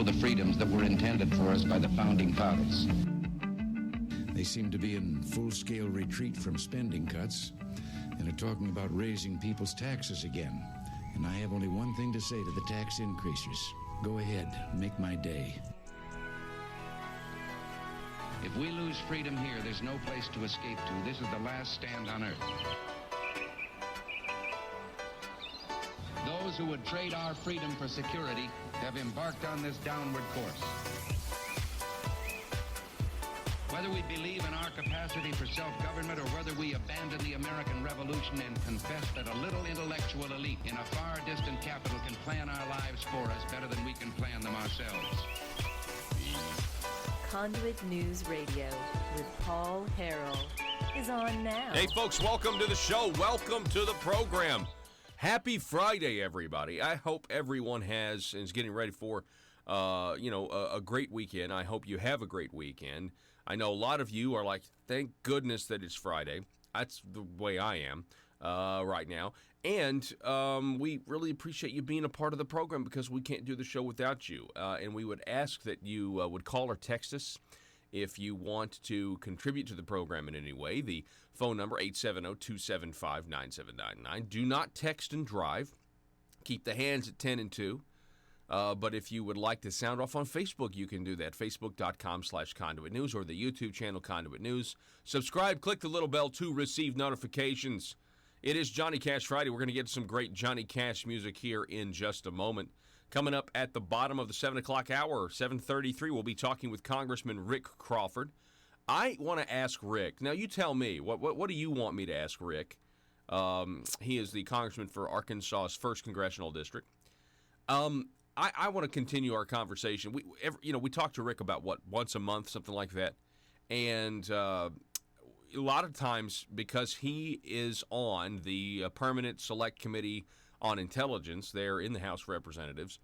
the freedoms that were intended for us by the founding fathers. They seem to be in full-scale retreat from spending cuts and are talking about raising people's taxes again. And I have only one thing to say to the tax increasers. Go ahead, make my day. If we lose freedom here, there's no place to escape to. This is the last stand on earth. Those who would trade our freedom for security have embarked on this downward course. Whether we believe in our capacity for self-government or whether we abandon the American Revolution and confess that a little intellectual elite in a far distant capital can plan our lives for us better than we can plan them ourselves. Conduit News Radio with Paul Harrell is on now. Hey, folks, welcome to the show. Welcome to the program. Happy Friday, everybody. I hope everyone is getting ready for, a great weekend. I hope you have a great weekend. I know a lot of you are like, thank goodness that it's Friday. That's the way I am right now. And we really appreciate you being a part of the program because we can't do the show without you. And we would ask that you would call or text us if you want to contribute to the program in any way. The phone number, 870-275-9799. Do not text and drive. Keep the hands at 10 and 2. But if you would like to sound off on Facebook, you can do that. Facebook.com/Conduit News or the YouTube channel Conduit News. Subscribe, click the little bell to receive notifications. It is Johnny Cash Friday. We're going to get some great Johnny Cash music here in just a moment. Coming up at the bottom of the 7 o'clock hour, 7:33, we'll be talking with Congressman Rick Crawford. I want to ask Rick. Now, you tell me, what do you want me to ask Rick? He is the congressman for Arkansas's 1st Congressional District. I want to continue our conversation. We talk to Rick about, once a month, something like that. And a lot of times, because he is on the Permanent Select Committee on Intelligence there in the House of Representatives,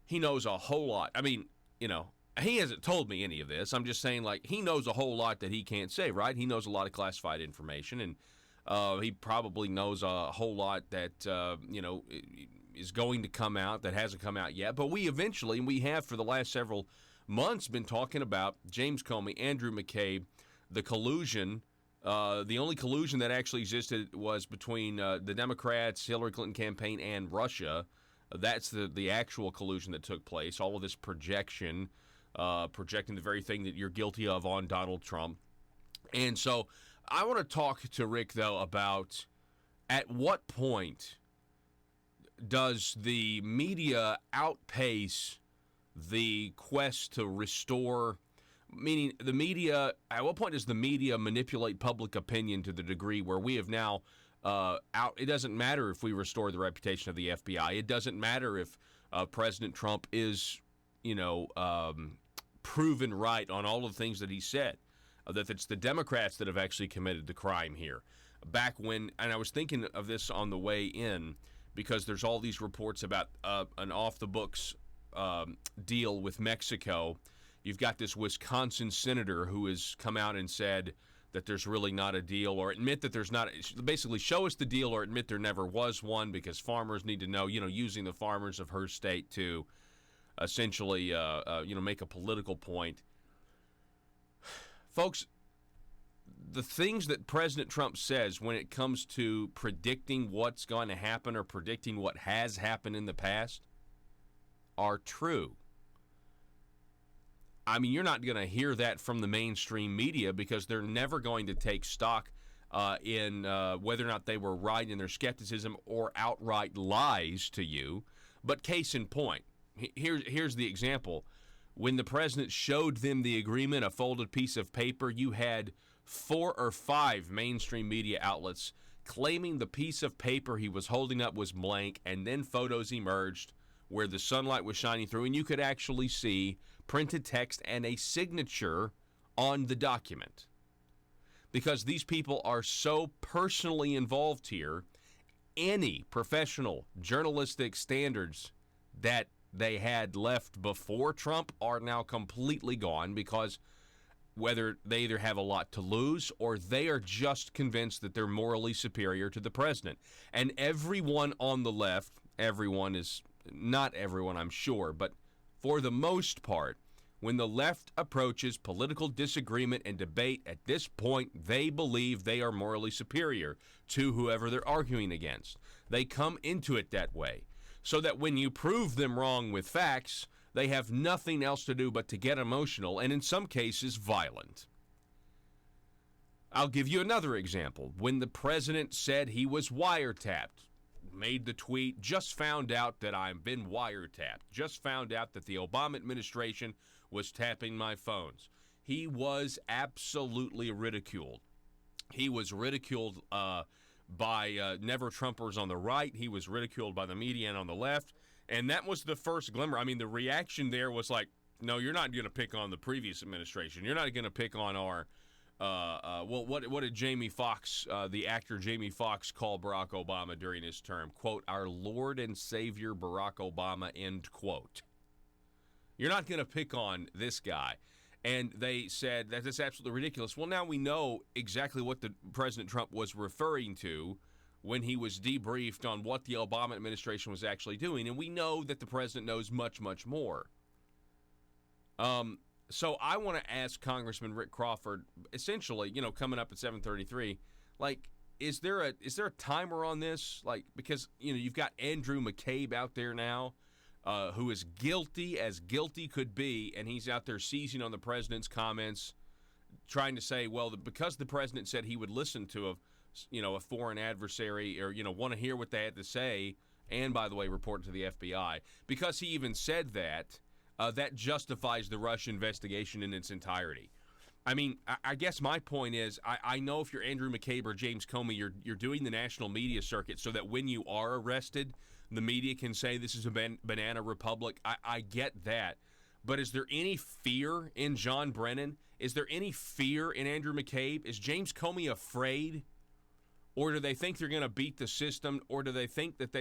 he knows a whole lot. I mean, he hasn't told me any of this. I'm just saying, he knows a whole lot that he can't say, right? He knows a lot of classified information, and he probably knows a whole lot that, is going to come out that hasn't come out yet. But we have for the last several months been talking about James Comey, Andrew McCabe, the collusion. The only collusion that actually existed was between the Democrats, Hillary Clinton campaign, and Russia. That's the actual collusion that took place. All of this projecting the very thing that you're guilty of on Donald Trump. And so I want to talk to Rick, though, about at what point does the media outpace the quest to restore, meaning the media, at what point does the media manipulate public opinion to the degree where we have now it doesn't matter if we restore the reputation of the FBI. It doesn't matter if President Trump is, proven right on all of the things that he said, that it's the Democrats that have actually committed the crime here. Back when, and I was thinking of this on the way in, because there's all these reports about an off-the-books deal with Mexico. You've got this Wisconsin senator who has come out and said that there's really not a deal, or admit that there's not. Basically, show us the deal or admit there never was one, because farmers need to know, using the farmers of her state to essentially, make a political point. Folks, the things that President Trump says when it comes to predicting what's going to happen or predicting what has happened in the past are true. I mean, you're not going to hear that from the mainstream media because they're never going to take stock in whether or not they were right in their skepticism or outright lies to you. But case in point, here's the example. When the president showed them the agreement, a folded piece of paper, you had 4 or 5 mainstream media outlets claiming the piece of paper he was holding up was blank, and then photos emerged where the sunlight was shining through, and you could actually see printed text and a signature on the document. Because these people are so personally involved here, any professional journalistic standards that they had left before Trump are now completely gone, because whether they either have a lot to lose or they are just convinced that they're morally superior to the president. And everyone on the left, everyone is not everyone, I'm sure, but for the most part, when the left approaches political disagreement and debate, at this point, they believe they are morally superior to whoever they're arguing against. They come into it that way, so that when you prove them wrong with facts, they have nothing else to do but to get emotional and, in some cases, violent. I'll give you another example. When the president said he was wiretapped, made the tweet, just found out that I've been wiretapped, just found out that the Obama administration was tapping my phones. He was absolutely ridiculed. He was ridiculed by never-Trumpers on the right. He was ridiculed by the media and on the left. And that was the first glimmer. I mean, the reaction there was like, no, you're not going to pick on the previous administration. You're not going to pick on our what did Jamie Foxx, the actor Jamie Foxx, call Barack Obama during his term? Quote, our Lord and Savior Barack Obama, end quote. You're not going to pick on this guy. And they said that that's absolutely ridiculous. Well, now we know exactly what the President Trump was referring to when he was debriefed on what the Obama administration was actually doing. And we know that the president knows much, much more. So I want to ask Congressman Rick Crawford, essentially, coming up at 7:33, like, is there a timer on this? Like, because, you've got Andrew McCabe out there now, who is guilty as guilty could be, and he's out there seizing on the president's comments, trying to say, well, because the president said he would listen to a foreign adversary or, want to hear what they had to say, and, by the way, report it to the FBI, because he even said that, that justifies the Russia investigation in its entirety. I mean, I guess my point is, I know if you're Andrew McCabe or James Comey, you're doing the national media circuit so that when you are arrested, the media can say this is a banana republic. I get that. But is there any fear in John Brennan? Is there any fear in Andrew McCabe? Is James Comey afraid? Or do they think they're going to beat the system? Or do they think that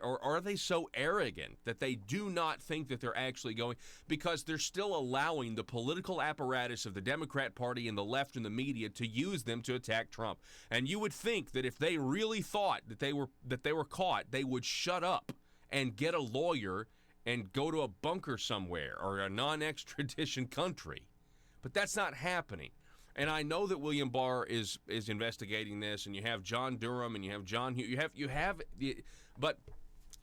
or are they so arrogant that they do not think that they're actually going? Because they're still allowing the political apparatus of the Democrat Party and the left and the media to use them to attack Trump. And you would think that if they really thought that they were caught, they would shut up and get a lawyer and go to a bunker somewhere or a non-extradition country. But that's not happening. And I know that William Barr is investigating this, and you have John Durham, and you have John Hughes. But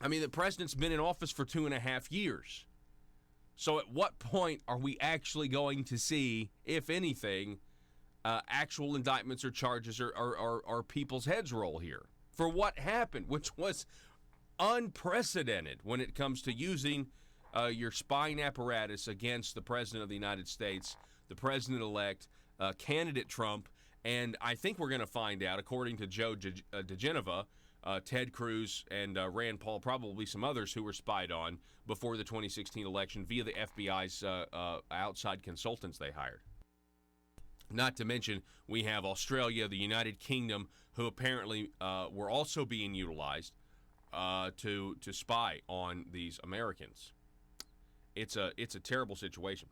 I mean, the president's been in office for 2.5 years. So at what point are we actually going to see, if anything, actual indictments or charges or people's heads roll here for what happened, which was unprecedented when it comes to using your spying apparatus against the president of the United States, the president-elect, candidate Trump, and I think we're going to find out, according to Joe DeGeneva, Ted Cruz, and Rand Paul, probably some others who were spied on before the 2016 election via the FBI's outside consultants they hired. Not to mention, we have Australia, the United Kingdom, who apparently were also being utilized to spy on these Americans. It's a terrible situation.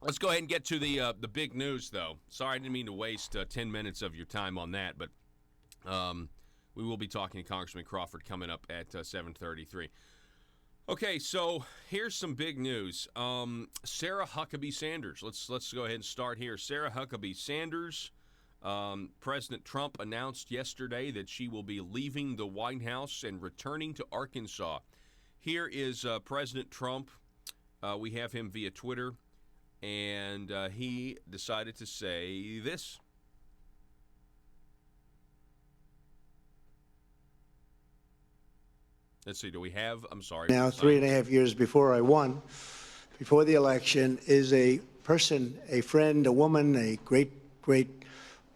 Let's go ahead and get to the big news, though. Sorry, I didn't mean to waste 10 minutes of your time on that, but we will be talking to Congressman Crawford coming up at 7:33. Okay, so here's some big news. Sarah Huckabee Sanders. Let's go ahead and start here. Sarah Huckabee Sanders. President Trump announced yesterday that she will be leaving the White House and returning to Arkansas. Here is President Trump. We have him via Twitter. And he decided to say this. Let's see, do we have, I'm sorry. Now, 3.5 years before I won, before the election, is a person, a friend, a woman, a great,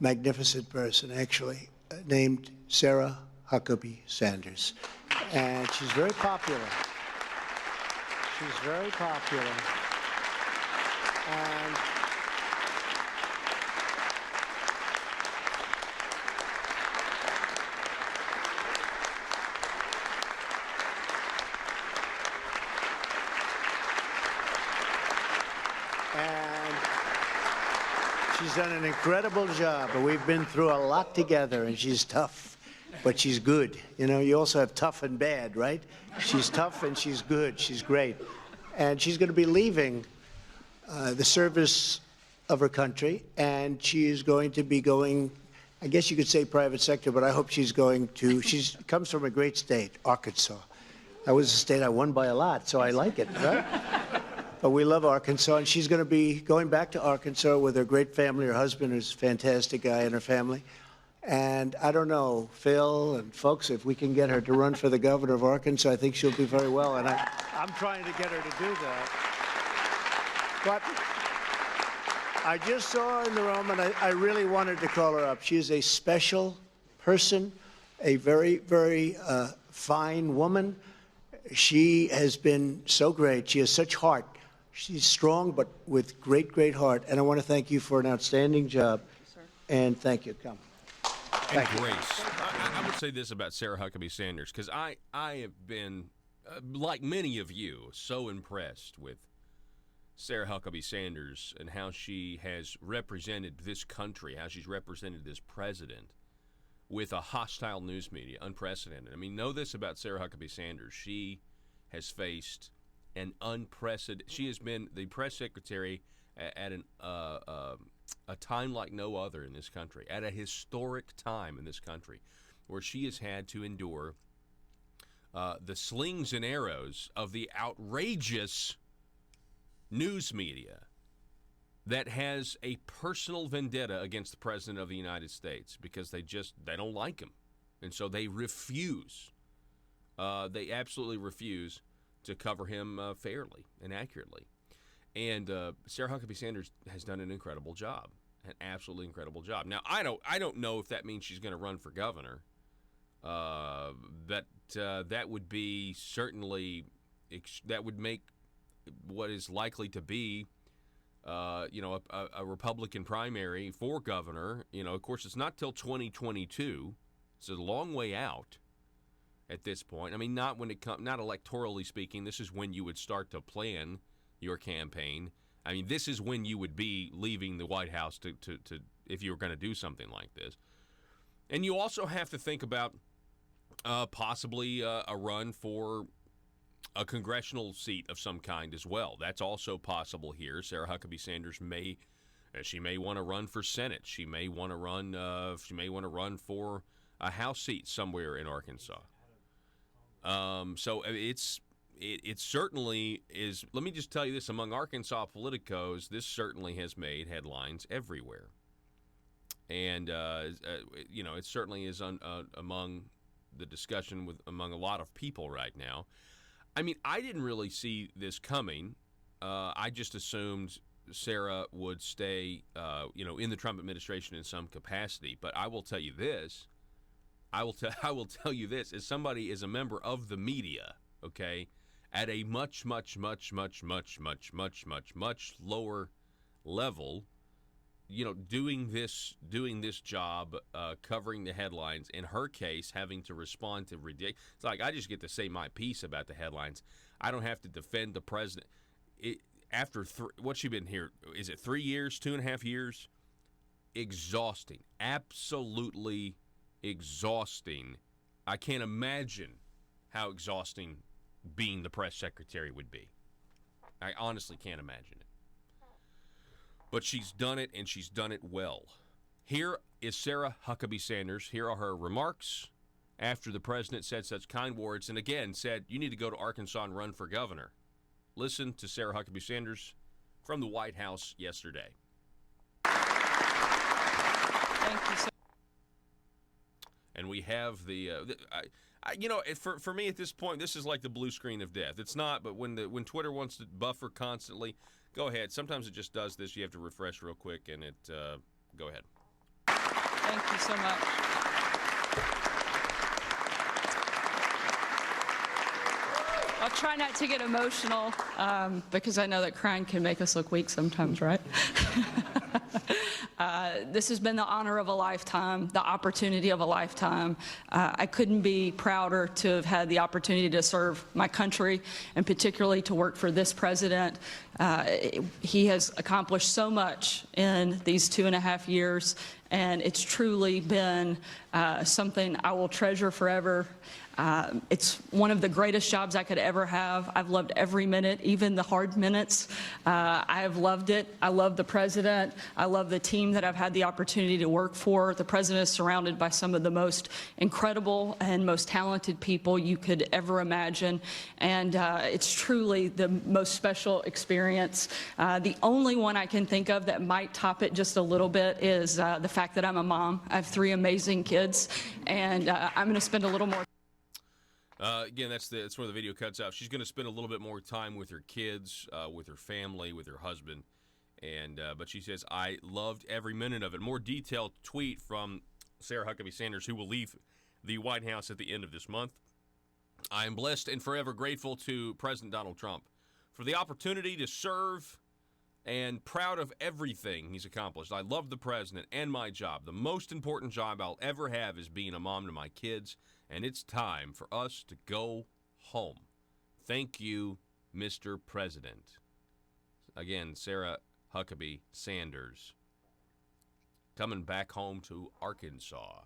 magnificent person, actually, named Sarah Huckabee Sanders. And she's very popular. She's very popular. And she's done an incredible job. We've been through a lot together, and she's tough. but she's good. You know, you also have tough and bad, right? She's tough and she's good. She's great. And she's going to be leaving the service of her country, and she is going to be going, I guess you could say private sector, but I hope she's going to, she comes from a great state, Arkansas. That was a state I won by a lot, so I like it, right? But we love Arkansas, and she's going to be going back to Arkansas with her great family. Her husband is a fantastic guy, and her family. And I don't know, Phil and folks, if we can get her to run for the governor of Arkansas, I think she'll do very well. And I'm trying to get her to do that. But I just saw her in the room, and I really wanted to call her up. She is a special person, a very, very fine woman. She has been so great. She has such heart. She's strong, but with great, great heart. And I want to thank you for an outstanding job. Yes, sir. And thank you. Come. And grace. I would say this about Sarah Huckabee Sanders, because I have been, like many of you, so impressed with Sarah Huckabee Sanders and how she has represented this country, how she's represented this president with a hostile news media, unprecedented. I mean, know this about Sarah Huckabee Sanders. She has faced an unprecedented, she has been the press secretary at a time like no other in this country, at a historic time in this country, where she has had to endure the slings and arrows of the outrageous news media that has a personal vendetta against the President of the United States because they don't like him. And so they refuse. They absolutely refuse to cover him fairly and accurately. And Sarah Huckabee Sanders has done an incredible job, an absolutely incredible job. Now, I don't know if that means she's going to run for governor. That would be certainly, that would make what is likely to be, a Republican primary for governor. You know, of course, it's not till 2022. It's a long way out at this point. I mean, not electorally speaking. This is when you would start to plan your campaign. I mean, this is when you would be leaving the White House to if you were going to do something like this. And you also have to think about possibly a run for a congressional seat of some kind as well. That's also possible here. Sarah Huckabee Sanders may want to run for Senate. She may want to run for a House seat somewhere in Arkansas. So it certainly is. Let me just tell you this: among Arkansas politicos, this certainly has made headlines everywhere, and it certainly is among the discussion among a lot of people right now. I mean, I didn't really see this coming. I just assumed Sarah would stay, in the Trump administration in some capacity. But I will tell you this. I will tell you this: as somebody is a member of the media, okay, at a much, much, much, much, much, much, much, much, much lower level, doing this job, covering the headlines. In her case, having to respond to ridiculous. It's like I just get to say my piece about the headlines. I don't have to defend the president. After what's she been here? Is it 3 years, 2.5 years? Exhausting, absolutely exhausting. I can't imagine how exhausting being the press secretary would be. I honestly can't imagine it. But she's done it, and she's done it well. Here is Sarah Huckabee Sanders. Here are her remarks after the president said such kind words, and again said, you need to go to Arkansas and run for governor. Listen to Sarah Huckabee Sanders from the White House yesterday. Thank you so. And we have for me at this point, this is like the blue screen of death. It's not, but when Twitter wants to buffer constantly, go ahead. Sometimes it just does this. You have to refresh real quick, and it go ahead. Thank you so much. I'll try not to get emotional because I know that crying can make us look weak sometimes, right? This has been the honor of a lifetime, the opportunity of a lifetime. I couldn't be prouder to have had the opportunity to serve my country and particularly to work for this president. He has accomplished so much in these 2.5 years, and it's truly been something I will treasure forever. It's one of the greatest jobs I could ever have. I've loved every minute, even the hard minutes. I have loved it. I love the president. I love the team that I've had the opportunity to work for. The president is surrounded by some of the most incredible and most talented people you could ever imagine. And it's truly the most special experience. The only one I can think of that might top it just a little bit is the fact that I'm a mom. I have 3 amazing kids, and I'm going to spend a little more. Again, that's where the video cuts out. She's going to spend a little bit more time with her kids, with her family, with her husband, and but she says, I loved every minute of it. More detailed tweet from Sarah Huckabee Sanders, who will leave the White House at the end of this month. I am blessed and forever grateful to President Donald Trump for the opportunity to serve and proud of everything he's accomplished. I love the president and my job. The most important job I'll ever have is being a mom to my kids, and it's time for us to go home. Thank you, Mr. President. Again, Sarah Huckabee Sanders coming back home to Arkansas.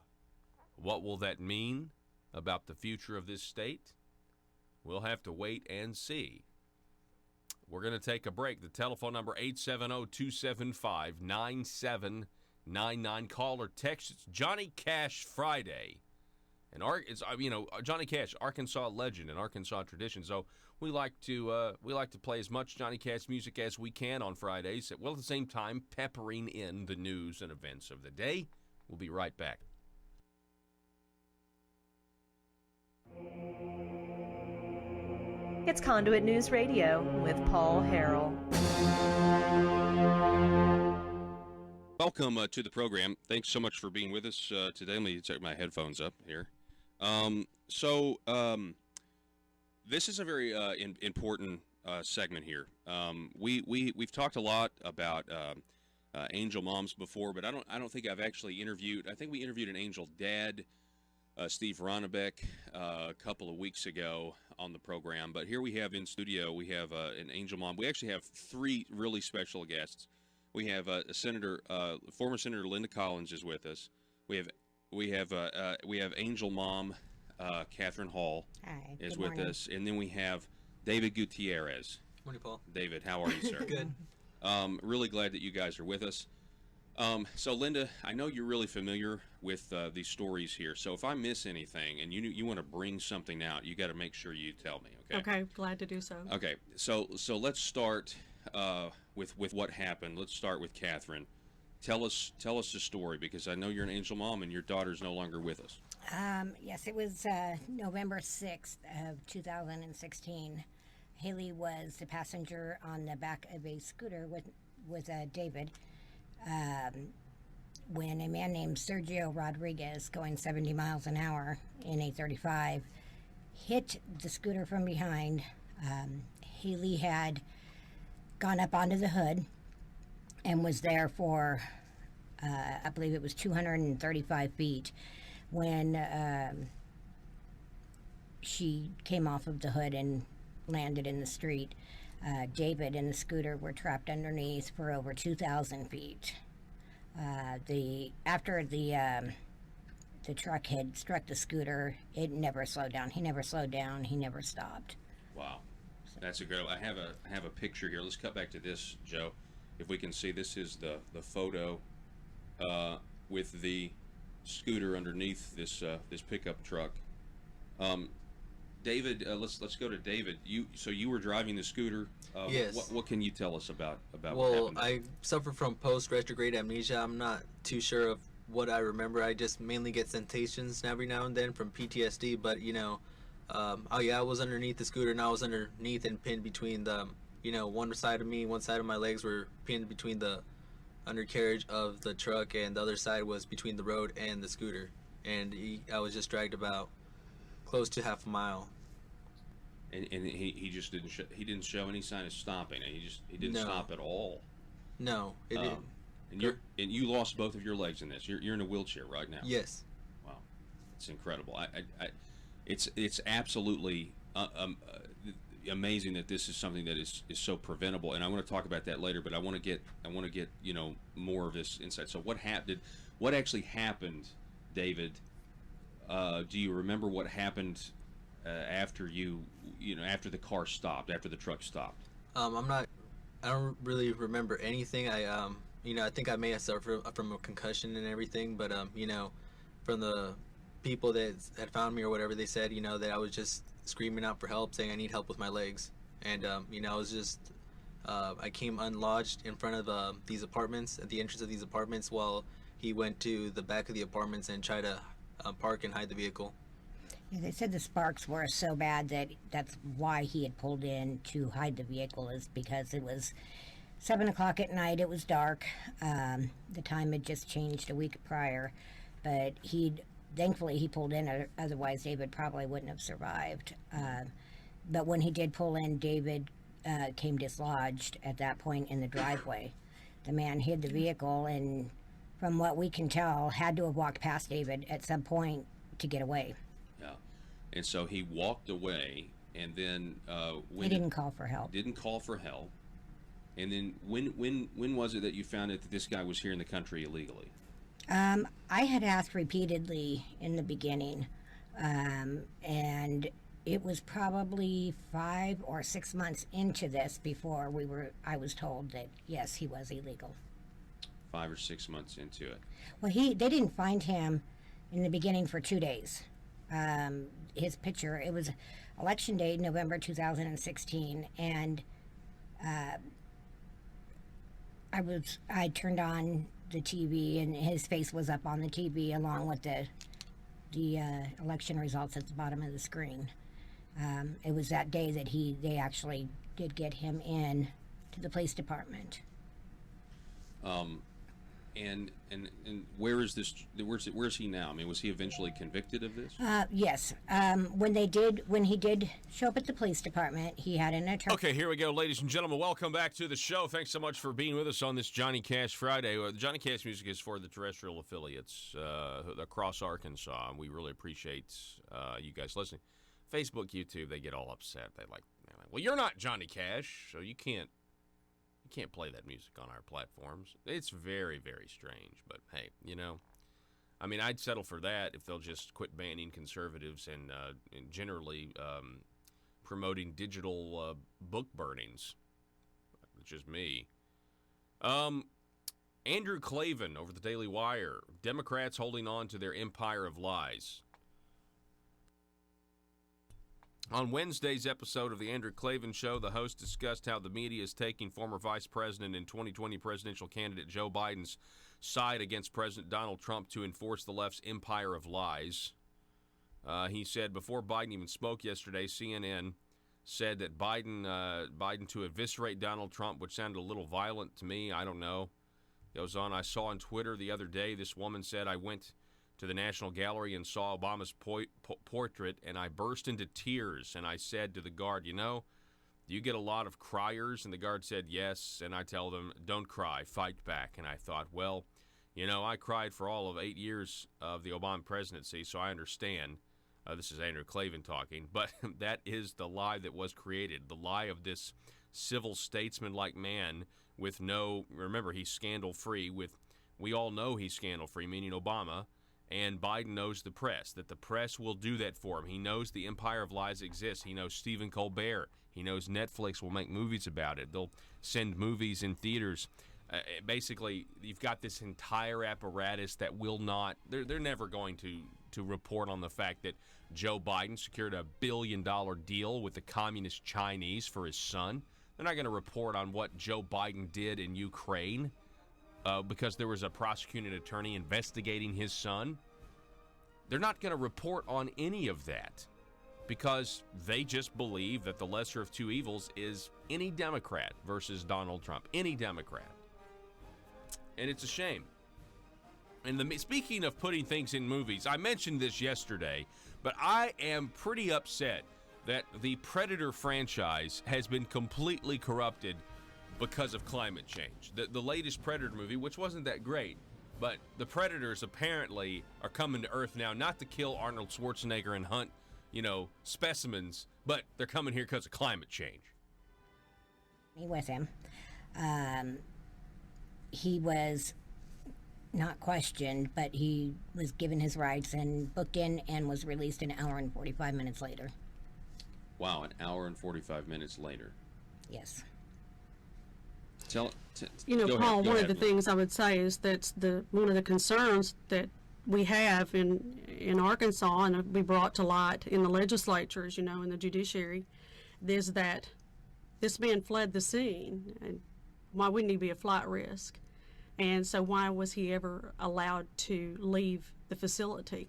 What will that mean about the future of this state? We'll have to wait and see. We're going to take a break. The telephone number 870-275-9799. Call or text. It's Johnny Cash Friday. And Johnny Cash, Arkansas legend and Arkansas tradition. So we like to play as much Johnny Cash music as we can on Fridays, while at the same time peppering in the news and events of the day. We'll be right back. It's Conduit News Radio with Paul Harrell. Welcome to the program. Thanks so much for being with us today. Let me check my headphones up here. This is a very important segment here. We've talked a lot about angel moms before, but I don't think I've actually interviewed. I think we interviewed an angel dad, Steve Ronnebeck, a couple of weeks ago on the program. But here we have in studio, we have an angel mom. We actually have 3 really special guests. We have former Senator Linda Collins is with us. We have angel mom Catherine Hall. Hi, is good with morning. us, and then we have David Gutierrez. Morning, Paul. David, how are you, sir? Good. Really glad that you guys are with us. So Linda, I know you're really familiar with these stories here. So if I miss anything and you want to bring something out, you got to make sure you tell me. Okay. Okay, glad to do so. Okay. So let's start with what happened. Let's start with Catherine. Tell us the story, because I know you're an angel mom and your daughter's no longer with us. Yes, it was November 6th of 2016. Haley was the passenger on the back of a scooter with David when a man named Sergio Rodriguez, going 70 miles an hour in a 35, hit the scooter from behind. Haley had gone up onto the hood and was there for, I believe it was 235 feet when she came off of the hood and landed in the street. David and the scooter were trapped underneath for over 2,000 feet. After the truck had struck the scooter, it never slowed down. He never slowed down. He never stopped. Wow, that's a great. I have a picture here. Let's cut back to this, Joe. If we can see, this is the photo with the scooter underneath this pickup truck. David, let's go to David. You were driving the scooter. Yes. What can you tell us about what Well, happened? I suffer from post-retrograde amnesia. I'm not too sure of what I remember. I just mainly get sensations every now and then from PTSD. But I was underneath the scooter, and I was underneath and pinned between the, one side of my legs were pinned between the undercarriage of the truck, and the other side was between the road and the scooter. And I was just dragged about close to half a mile. And he just didn't show any sign of stopping. He didn't stop at all. No, it didn't. And you lost both of your legs in this. You're in a wheelchair right now. Yes. Wow, it's incredible. It's absolutely amazing that this is something that is so preventable. And I want to talk about that later. But I want to get more of this insight. So what happened? what actually happened, David? Do you remember what happened after after the car stopped, after the truck stopped? I don't really remember anything. I think I may have suffered from a concussion and everything, but from the people that had found me or whatever, they said, that I was just screaming out for help, saying I need help with my legs, and I was just I came unlodged in front of these apartments, at the entrance of these apartments, while he went to the back of the apartments and tried to park and hide the vehicle. Yeah, they said the sparks were so bad that that's why he had pulled in to hide the vehicle, is because it was 7 o'clock at night. It was dark. The time had just changed a week prior, but thankfully he pulled in. Otherwise, David probably wouldn't have survived. But when he did pull in, David came dislodged at that point in the driveway. The man hid the vehicle, and from what we can tell, had to have walked past David at some point to get away. Yeah, and so he walked away, and then He didn't call for help. Didn't call for help. And then when was it that you found out that this guy was here in the country illegally? I had asked repeatedly in the beginning, and it was probably 5 or 6 months into this before I was told that yes, he was illegal. 5 or 6 months into it. Well, they didn't find him in the beginning for 2 days. His picture, it was election day, November 2016, and I turned on the TV, and his face was up on the TV along with the election results at the bottom of the screen. It was that day that they actually did get him in to the police department. And where is this? Where's he now? I mean, was he eventually convicted of this? Yes. When he did show up at the police department, he had an attorney. Okay, here we go, ladies and gentlemen. Welcome back to the show. Thanks so much for being with us on this Johnny Cash Friday. The Johnny Cash music is for the terrestrial affiliates across Arkansas, and we really appreciate you guys listening. Facebook, YouTube, they get all upset. They're like, well, you're not Johnny Cash, so you can't play that music on our platforms. It's very, very strange, but hey, I mean, I'd settle for that if they'll just quit banning conservatives and generally promoting digital book burnings. It's just me. Andrew Klavan over the Daily Wire. Democrats holding on to their empire of lies. On Wednesday's episode of the Andrew Klavan Show, the host discussed how the media is taking former Vice President and 2020 presidential candidate Joe Biden's side against President Donald Trump to enforce the left's empire of lies. He said before Biden even spoke yesterday, CNN said that Biden to eviscerate Donald Trump, which sounded a little violent to me. I don't know. Goes on, I saw on Twitter the other day, this woman said, I went to the National Gallery and saw Obama's portrait, and I burst into tears, and I said to the guard, do you get a lot of criers? And the guard said, yes, and I tell them, don't cry, fight back. And I thought, well, I cried for all of 8 years of the Obama presidency, so I understand. This is Andrew Klavan talking, but that is the lie that was created, the lie of this civil statesman-like man with remember, he's scandal-free, we all know he's scandal-free, meaning Obama. And Biden knows the press, that the press will do that for him. He knows the empire of lies exists. He knows Stephen Colbert. He knows Netflix will make movies about it. They'll send movies in theaters. Basically, you've got this entire apparatus that will not, they're never going to report on the fact that Joe Biden secured $1 billion deal with the communist Chinese for his son. They're not going to report on what Joe Biden did in Ukraine. Because there was a prosecuting attorney investigating his son. They're not going to report on any of that because they just believe that the lesser of two evils is any Democrat versus Donald Trump. Any Democrat. And it's a shame. And speaking of putting things in movies, I mentioned this yesterday, but I am pretty upset that the Predator franchise has been completely corrupted because of climate change. The latest Predator movie, which wasn't that great, but the Predators apparently are coming to Earth now, not to kill Arnold Schwarzenegger and hunt, specimens, but they're coming here because of climate change. Me with him. He was not questioned, but he was given his rights and booked in and was released an hour and 45 minutes later. Wow, an hour and 45 minutes later. Yes. Tell, You know, go Paul, ahead, go one ahead, of the Lynn. things I would say is that's one of the concerns that we have in Arkansas, and we brought to light in the legislatures, you know, in the judiciary, is that this man fled the scene. And why wouldn't he be a flight risk? And so why was he ever allowed to leave the facility?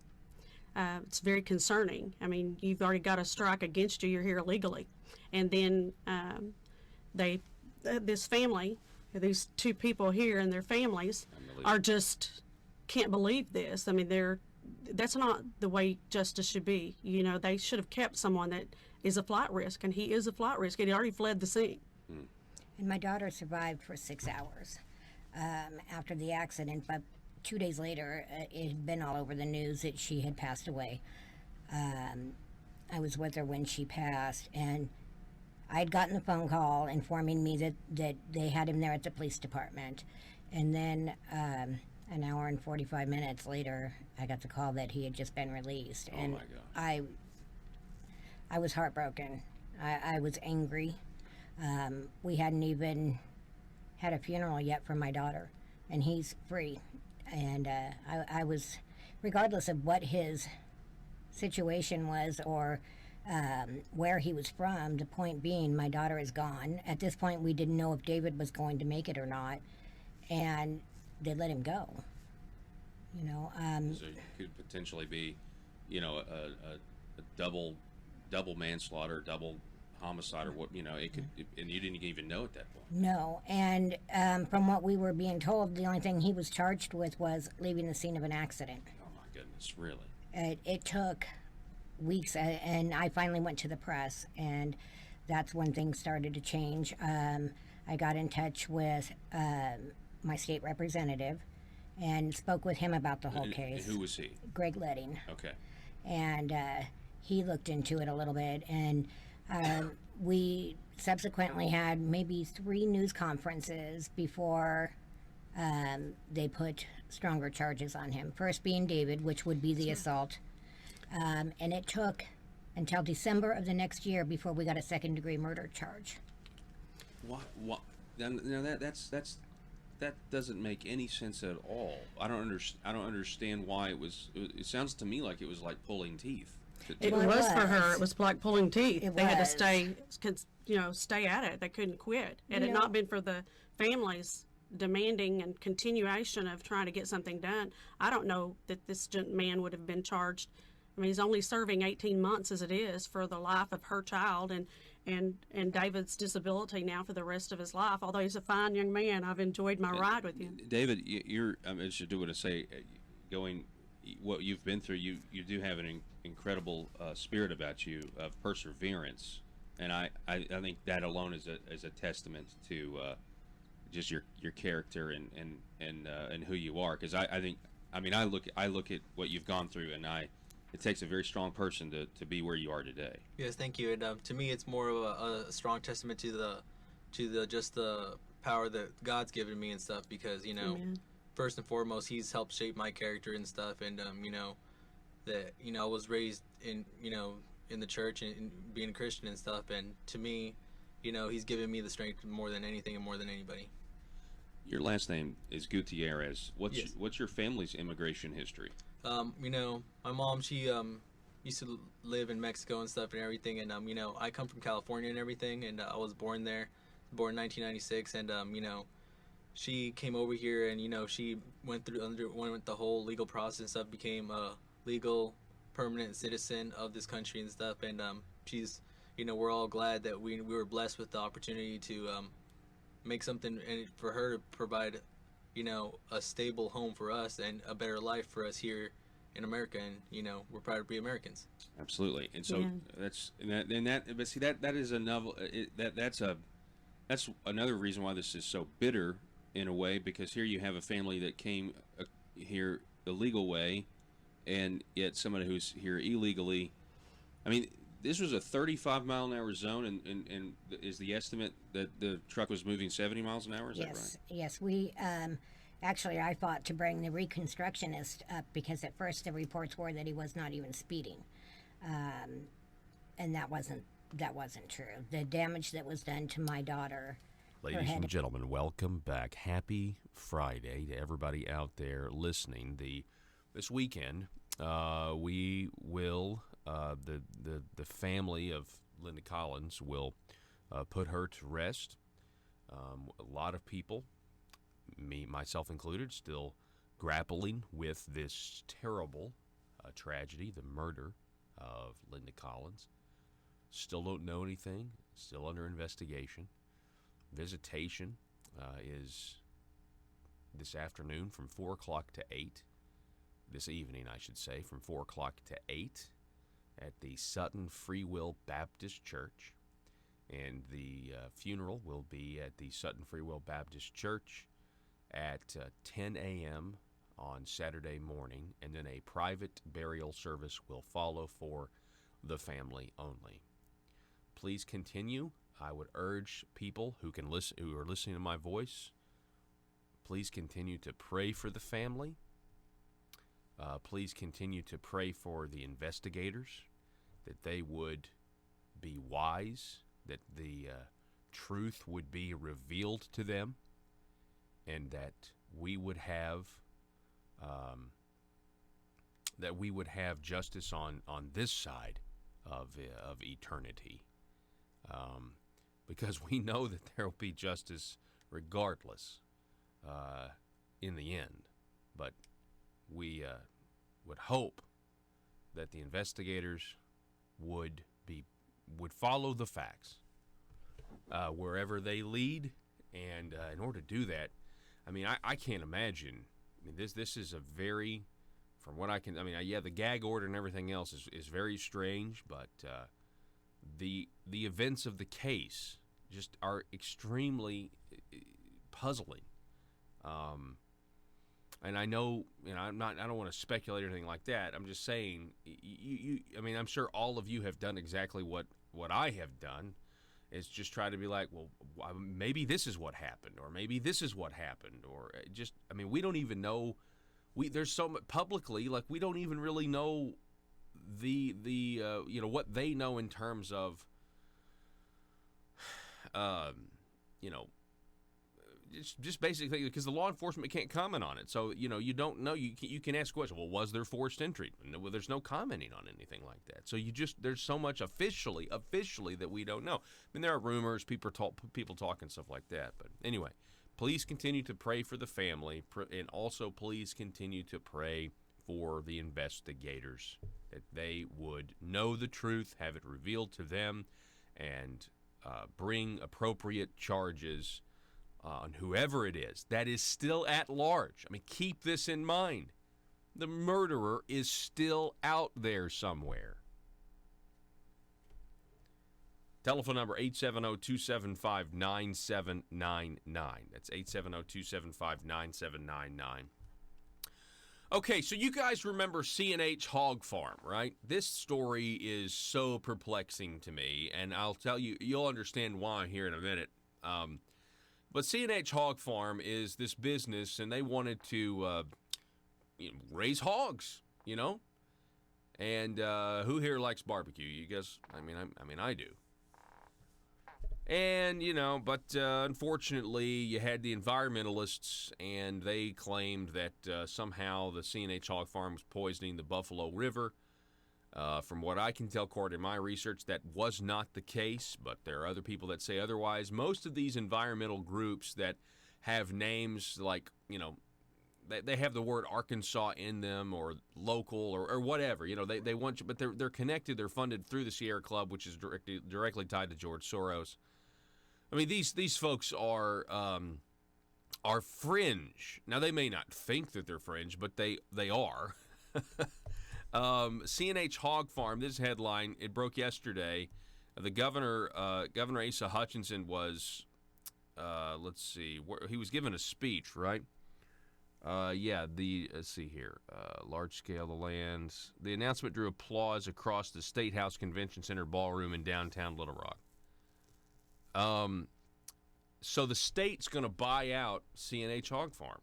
It's very concerning. I mean, you've already got a strike against you. You're here illegally. And then this family, these two people here and their families are just can't believe this. I mean, that's not the way justice should be. You know, they should have kept someone that is a flight risk, and he is a flight risk. He already fled the scene. And my daughter survived for 6 hours after the accident, but 2 days later, it had been all over the news that she had passed away. I was with her when she passed, and I'd gotten a phone call informing me that they had him there at the police department. And then an hour and 45 minutes later, I got the call that he had just been released. And my God. I was heartbroken. I was angry. We hadn't even had a funeral yet for my daughter, and he's free. And I was, regardless of what his situation was or where he was from, the point being my daughter is gone. At this point, we didn't know if David was going to make it or not, and they let him go. You know, So it could potentially be, you know, a double manslaughter, double homicide, or what, you know, it could, and you didn't even know at that point. no. And from what we were being told, the only thing he was charged with was leaving the scene of an accident. Oh my goodness, really? It took weeks, and I finally went to the press, and that's when things started to change. I got in touch with my state representative and spoke with him about the whole case. Who was he? Greg Letting. Okay. And he looked into it a little bit, and we subsequently had maybe 3 news conferences before they put stronger charges on him. First being David, which would be the assault. And it took until December of the next year before we got a second-degree murder charge. What? Now that doesn't make any sense at all. I don't understand why it was. It sounds to me like it was like pulling teeth. It Well, it was for her. was. It was like pulling teeth. It They had to was. stay at it. They couldn't quit. Had it You not know- been for the families demanding and continuation of trying to get something done, I don't know that this man would have been charged. I mean, he's only serving 18 months as it is for the life of her child and David's disability now for the rest of his life. Although he's a fine young man, I've enjoyed my ride with him. David, you're. I just do want to say, going what you've been through, you do have an incredible spirit about you of perseverance, and I think that alone is a testament to just your character and who you are. Because I look at what you've gone through, and it takes a very strong person to be where you are today. Yes, thank you. And to me, it's more of a strong testament to the just the power that God's given me and stuff. Because first and foremost, He's helped shape my character and stuff. And that I was raised in in the church and being a Christian and stuff. And to me, He's given me the strength more than anything and more than anybody. Your last name is Gutierrez. Yes. What's your family's immigration history? My mom, she used to live in Mexico and stuff and everything, and I come from California and everything, and I was born there, born in 1996, and she came over here, and she went the whole legal process and stuff, became a legal permanent citizen of this country and stuff, and she's we're all glad that we were blessed with the opportunity to make something, and for her to provide a stable home for us and a better life for us here in America, and we're proud to be Americans. Absolutely, and so but see that is that's another reason why this is so bitter in a way, because here you have a family that came here the legal way, and yet somebody who's here illegally. I mean, this was a 35-mile-an-hour zone, and is the estimate that the truck was moving 70 miles an hour? Is that right? Yes. We Actually, I fought to bring the reconstructionist up because at first the reports were that he was not even speeding, and that wasn't true. The damage that was done to my daughter. Ladies and gentlemen, welcome back. Happy Friday to everybody out there listening. This weekend, we will the family of Linda Collins will put her to rest. A lot of people, myself included, still grappling with this terrible tragedy, the murder of Linda Collins. Still don't know anything. Still under investigation. Visitation is this afternoon from 4 o'clock to 8. This evening, I should say, from 4 o'clock to 8 at the Sutton Free Will Baptist Church. And the funeral will be at the Sutton Free Will Baptist Church at 10 a.m. on Saturday morning. And then a private burial service will follow for the family only. Please continue. I would urge people who are listening to my voice, please continue to pray for the family. Please continue to pray for the investigators, that they would be wise, that the truth would be revealed to them, and that we would have justice on this side of eternity. Because we know that there will be justice regardless in the end. But we would hope that the investigators would follow the facts wherever they lead. And in order to do that, I mean, I can't imagine. I mean, this is a very, from what I can, I mean, yeah, the gag order and everything else is very strange, but the events of the case just are extremely puzzling. And I know, I don't want to speculate or anything like that. I'm just saying, I mean, I'm sure all of you have done exactly what I have done, is just try to be like, well, maybe this is what happened, or maybe this is what happened, or just, I mean, we don't even know. There's so much publicly, like, we don't even really know the what they know in terms of just basically because the law enforcement can't comment on it. So you don't know. You can ask questions. Well, was there forced entry? Well, there's no commenting on anything like that. So there's so much officially that we don't know. I mean, there are rumors, people talking stuff like that. But anyway, please continue to pray for the family, and also please continue to pray for the investigators, that they would know the truth, have it revealed to them, and bring appropriate charges on whoever it is that is still at large. I mean, keep this in mind. The murderer is still out there somewhere. Telephone number 870-275-9799. That's 870-275-9799. Okay, so you guys remember C&H Hog Farm, right? This story is so perplexing to me, and I'll tell you, you'll understand why here in a minute. But C&H Hog Farm is this business, and they wanted to raise hogs, And who here likes barbecue? You guys, I mean, I do. And, but unfortunately, you had the environmentalists, and they claimed that somehow the C&H Hog Farm was poisoning the Buffalo River. From what I can tell, according to my research, that was not the case, but there are other people that say otherwise. Most of these environmental groups that have names like, they have the word Arkansas in them, or local, or whatever. They want you, but they're connected. They're funded through the Sierra Club, which is directly tied to George Soros. I mean, these folks are fringe. Now, they may not think that they're fringe, but they are. C&H Hog Farm, this headline, it broke yesterday. The governor Asa Hutchinson was, he was given a speech, right? Let's see here. Large scale of the lands. The announcement drew applause across the State House Convention Center ballroom in downtown Little Rock. So the state's going to buy out C&H Hog Farm.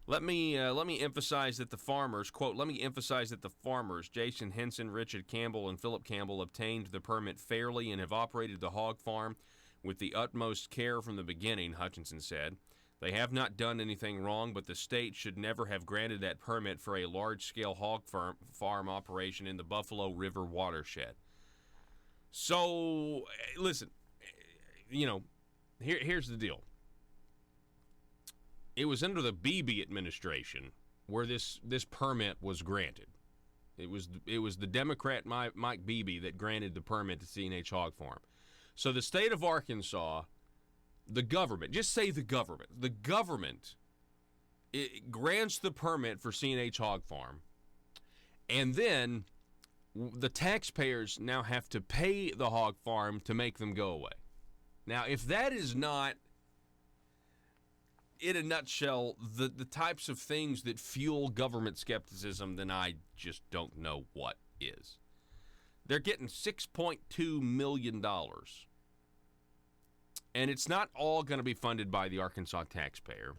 Let me emphasize that the farmers, quote, let me emphasize that the farmers, Jason Henson, Richard Campbell, and Philip Campbell, obtained the permit fairly and have operated the hog farm with the utmost care from the beginning, Hutchinson said. They have not done anything wrong, but the state should never have granted that permit for a large-scale hog farm operation in the Buffalo River watershed. So, listen, here's the deal. It was under the Beebe administration where this permit was granted. It was the Democrat Mike Beebe that granted the permit to C&H Hog Farm. So the state of Arkansas, the government, just say the government it grants the permit for C&H Hog Farm, and then the taxpayers now have to pay the hog farm to make them go away. Now, if that is not, in a nutshell, the types of things that fuel government skepticism, then I just don't know what is. They're getting $6.2 million. And it's not all going to be funded by the Arkansas taxpayer.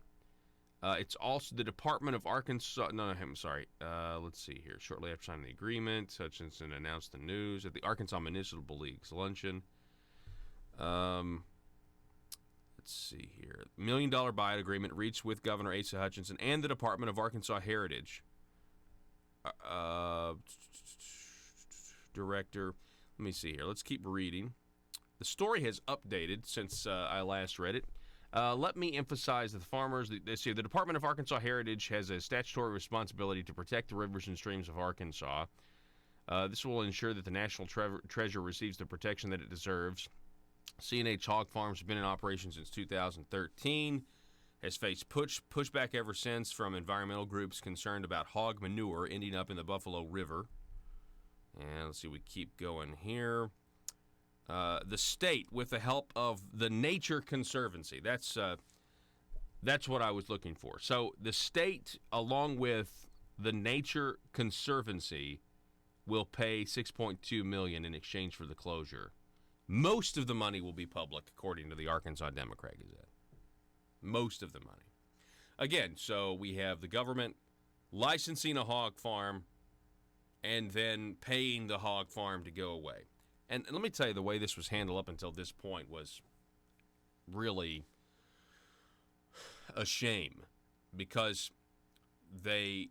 It's also the Department of Arkansas. No, I'm sorry. Let's see here. Shortly after signing the agreement, Hutchinson announced the news at the Arkansas Municipal League's luncheon. Let's see here. $1 million buyout agreement reached with Governor Asa Hutchinson and the Department of Arkansas Heritage Director. Let me see here. Let's keep reading. The story has updated since I last read it. Let me emphasize that the farmers, the Department of Arkansas Heritage has a statutory responsibility to protect the rivers and streams of Arkansas. This will ensure that the national treasure receives the protection that it deserves. C&H Hog Farms has been in operation since 2013, has faced pushback ever since from environmental groups concerned about hog manure ending up in the Buffalo River. And let's see, we keep going here. The state, with the help of the Nature Conservancy, that's what I was looking for. So the state, along with the Nature Conservancy, will pay $6.2 million in exchange for the closure. Most of the money will be public, according to the Arkansas Democrat Gazette. Most of the money. Again, so we have the government licensing a hog farm and then paying the hog farm to go away. And let me tell you, the way this was handled up until this point was really a shame, because they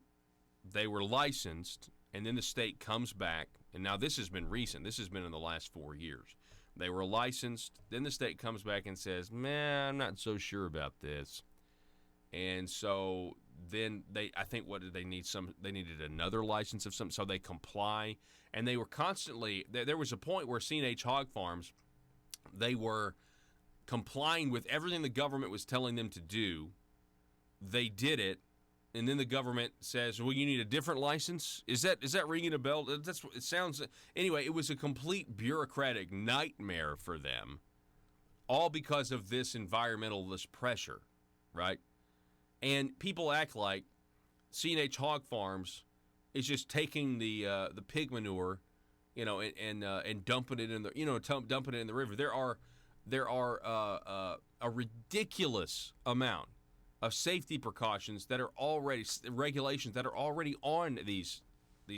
were licensed, and then the state comes back, and now this has been recent. This has been in the last 4 years. They were licensed, then the state comes back and says, man, I'm not so sure about this. And so then I think, what did they need? They needed another license of some, so they comply. And they were constantly, there was a point where C&H Hog Farms, they were complying with everything the government was telling them to do. They did it, and then the government says, well, you need a different license? Is that ringing a bell? That's what it sounds. Anyway, it was a complete bureaucratic nightmare for them, all because of this environmentalist pressure, right? And people act like C&H Hog Farms is just taking the pig manure, and dumping it in the dumping it in the river. There are a ridiculous amount of safety precautions that are already, regulations that are already on these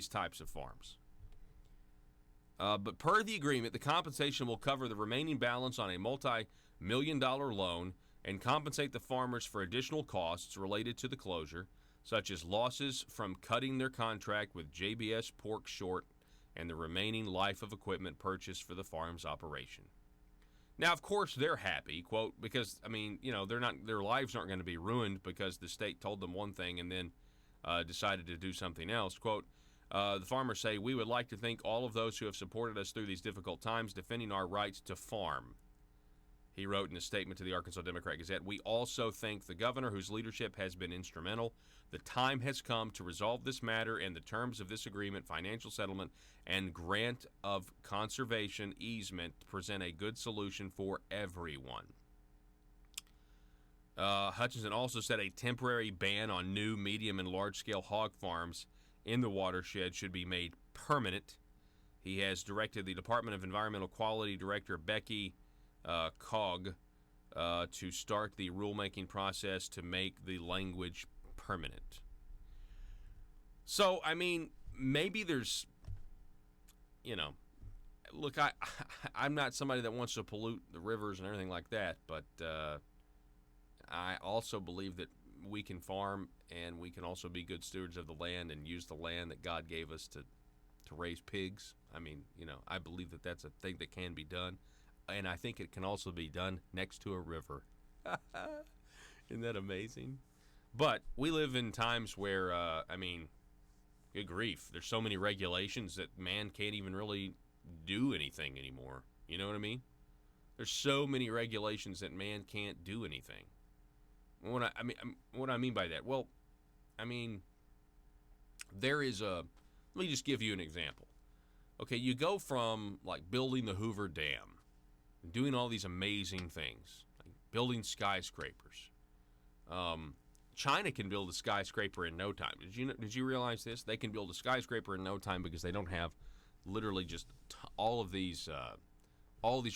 types of farms. But per the agreement, the compensation will cover the remaining balance on a multi-million-dollar loan and compensate the farmers for additional costs related to the closure, such as losses from cutting their contract with JBS Pork short and the remaining life of equipment purchased for the farm's operation. Now, of course, they're happy, quote, because, their lives aren't going to be ruined because the state told them one thing and then decided to do something else. Quote, the farmers say, we would like to thank all of those who have supported us through these difficult times, defending our rights to farm. He wrote in a statement to the Arkansas Democrat Gazette, we also thank the governor, whose leadership has been instrumental. The time has come to resolve this matter, and the terms of this agreement, financial settlement, and grant of conservation easement present a good solution for everyone. Hutchinson also said a temporary ban on new, medium, and large-scale hog farms in the watershed should be made permanent. He has directed the Department of Environmental Quality Director Becky Cog to start the rulemaking process to make the language permanent. So, I mean, maybe there's, look, I'm not somebody that wants to pollute the rivers and everything like that, but I also believe that we can farm and we can also be good stewards of the land and use the land that God gave us to raise pigs. I mean, I believe that that's a thing that can be done, and I think it can also be done next to a river. Isn't that amazing? But we live in times where, good grief, there's so many regulations that man can't even really do anything anymore. You know what I mean? There's so many regulations that man can't do anything. What I mean by that? Well, there is let me just give you an example. Okay, you go from like building the Hoover Dam, doing all these amazing things, like building skyscrapers. China can build a skyscraper in no time. Did you realize this? They can build a skyscraper in no time because they don't have literally just all of these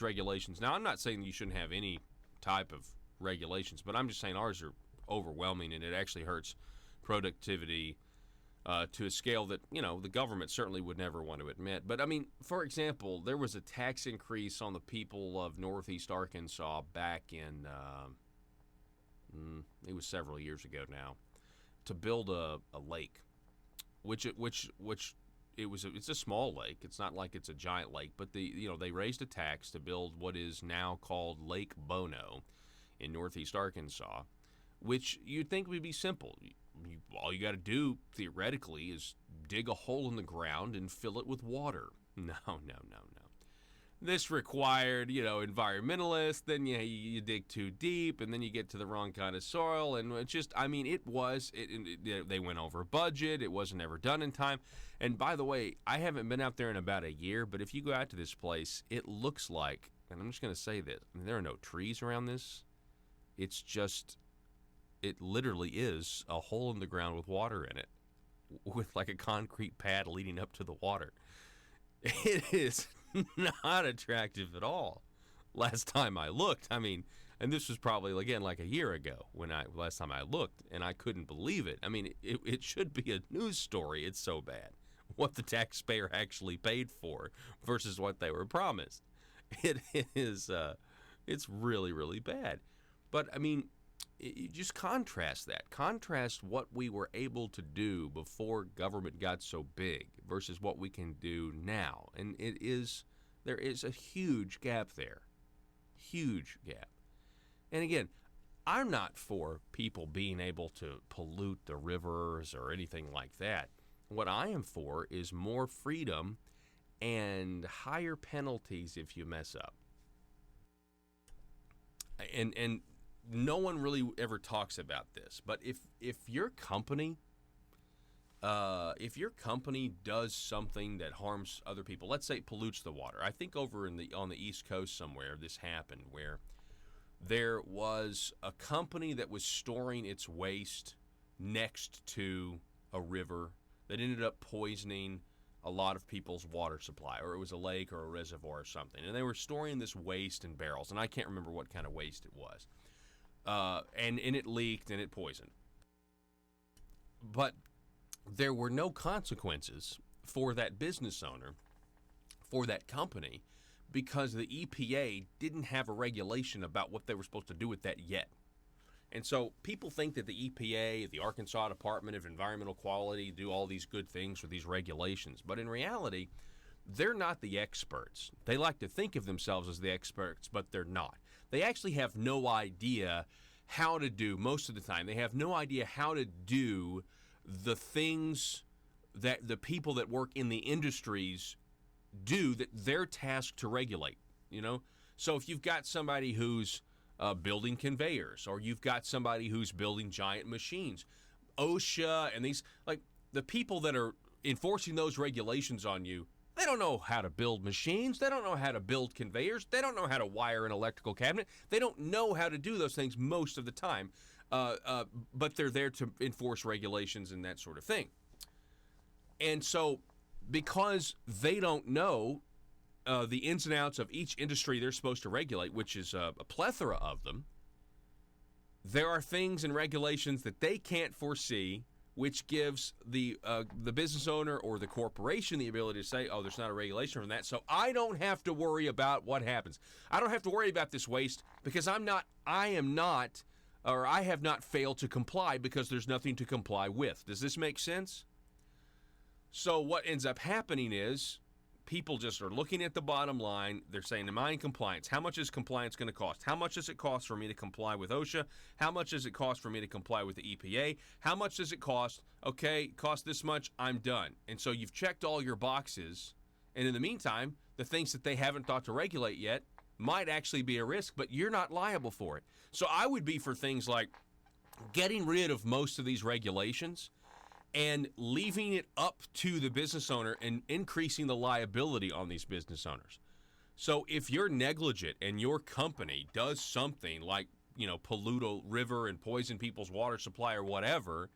regulations. Now, I'm not saying that you shouldn't have any type of regulations, but I'm just saying ours are overwhelming, and it actually hurts productivity to a scale that, the government certainly would never want to admit. But, for example, there was a tax increase on the people of Northeast Arkansas back in, it was several years ago now, to build a lake, it's a small lake. It's not like it's a giant lake, but they raised a tax to build what is now called Lake Bono in Northeast Arkansas, which you'd think would be simple. All you got to do, theoretically, is dig a hole in the ground and fill it with water. No. This required, environmentalists, then you dig too deep, and then you get to the wrong kind of soil, and it just, they went over budget, it wasn't ever done in time, and by the way, I haven't been out there in about a year, but if you go out to this place, it looks like, and I'm just going to say this, there are no trees around this, it's just, it literally is a hole in the ground with water in it, with like a concrete pad leading up to the water. It is not attractive at all. Last time I looked, and this was probably, again, like a year ago last time I looked, and I couldn't believe it. It should be a news story. It's so bad. What the taxpayer actually paid for versus what they were promised. It is, it's really, really bad. But, you just contrast that. Contrast what we were able to do before government got so big versus what we can do now. And there is a huge gap there. Huge gap. And again, I'm not for people being able to pollute the rivers or anything like that. What I am for is more freedom and higher penalties if you mess up. And no one really ever talks about this, but if your company does something that harms other people, let's say it pollutes the water. I think over on the East Coast somewhere this happened, where there was a company that was storing its waste next to a river that ended up poisoning a lot of people's water supply, or it was a lake or a reservoir or something, and they were storing this waste in barrels, and I can't remember what kind of waste it was. And it leaked and it poisoned. But there were no consequences for that business owner, for that company, because the EPA didn't have a regulation about what they were supposed to do with that yet. And so people think that the EPA, the Arkansas Department of Environmental Quality, do all these good things with these regulations. But in reality, they're not the experts. They like to think of themselves as the experts, but they're not. They actually have no idea how to do, most of the time, they have no idea how to do the things that the people that work in the industries do that they're tasked to regulate, So if you've got somebody who's building conveyors, or you've got somebody who's building giant machines, OSHA and these, like the people that are enforcing those regulations on you, they don't know how to build machines. They don't know how to build conveyors. They don't know how to wire an electrical cabinet. They don't know how to do those things most of the time, but they're there to enforce regulations and that sort of thing. And so because they don't know the ins and outs of each industry they're supposed to regulate, which is a plethora of them, there are things and regulations that they can't foresee, which gives the business owner or the corporation the ability to say, oh, there's not a regulation from that, so I don't have to worry about what happens. I don't have to worry about this waste because I have not failed to comply because there's nothing to comply with. Does this make sense? So what ends up happening is people just are looking at the bottom line. They're saying, am I in compliance? How much is compliance going to cost? How much does it cost for me to comply with OSHA? How much does it cost for me to comply with the EPA? How much does it cost? Okay, it costs this much, I'm done. And so you've checked all your boxes. And in the meantime, the things that they haven't thought to regulate yet might actually be a risk, but you're not liable for it. So I would be for things like getting rid of most of these regulations and leaving it up to the business owner and increasing the liability on these business owners. So if you're negligent and your company does something like, pollute a river and poison people's water supply or whatever,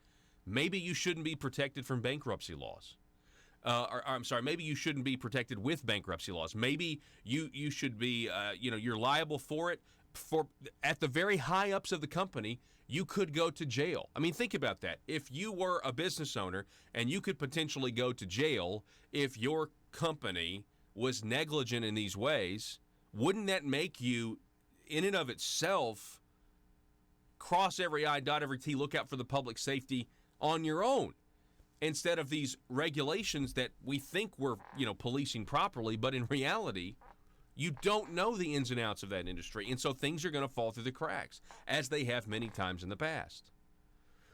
maybe you shouldn't be protected from bankruptcy laws. Maybe you shouldn't be protected with bankruptcy laws. Maybe you should be, you're liable for it. At the very high ups of the company, you could go to jail. I mean, think about that. If you were a business owner and you could potentially go to jail if your company was negligent in these ways, wouldn't that make you, in and of itself, cross every I, dot every T, look out for the public safety on your own, instead of these regulations that we think we're, policing properly, but in reality, you don't know the ins and outs of that industry, and so things are going to fall through the cracks, as they have many times in the past.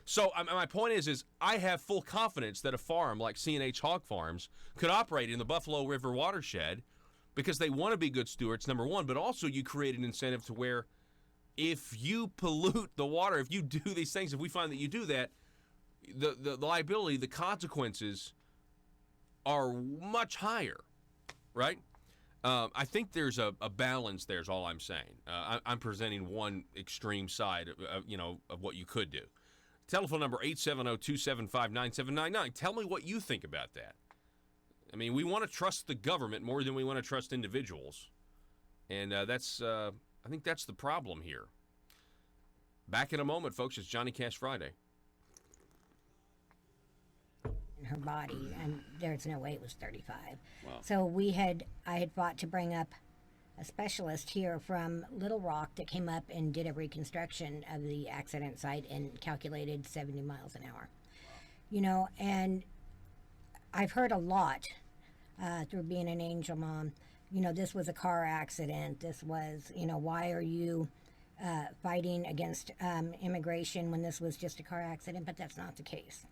So my point is I have full confidence that a farm like C&H Hog Farms could operate in the Buffalo River watershed because they want to be good stewards, number one, but also you create an incentive to where if you pollute the water, if you do these things, if we find that you do that, the liability, the consequences are much higher, right? I think there's a balance there is all I'm saying. I'm presenting one extreme side of what you could do. Telephone number 870-275-9799. Tell me what you think about that. I mean, we want to trust the government more than we want to trust individuals. And I think that's the problem here. Back in a moment, folks. It's Johnny Cash Friday. Her body, and there's no way it was 35. Wow. So I had fought to bring up a specialist here from Little Rock that came up and did a reconstruction of the accident site and calculated 70 miles an hour. And I've heard a lot through being an angel mom. This was a car accident. This was, why are you fighting against immigration when this was just a car accident? But that's not the case.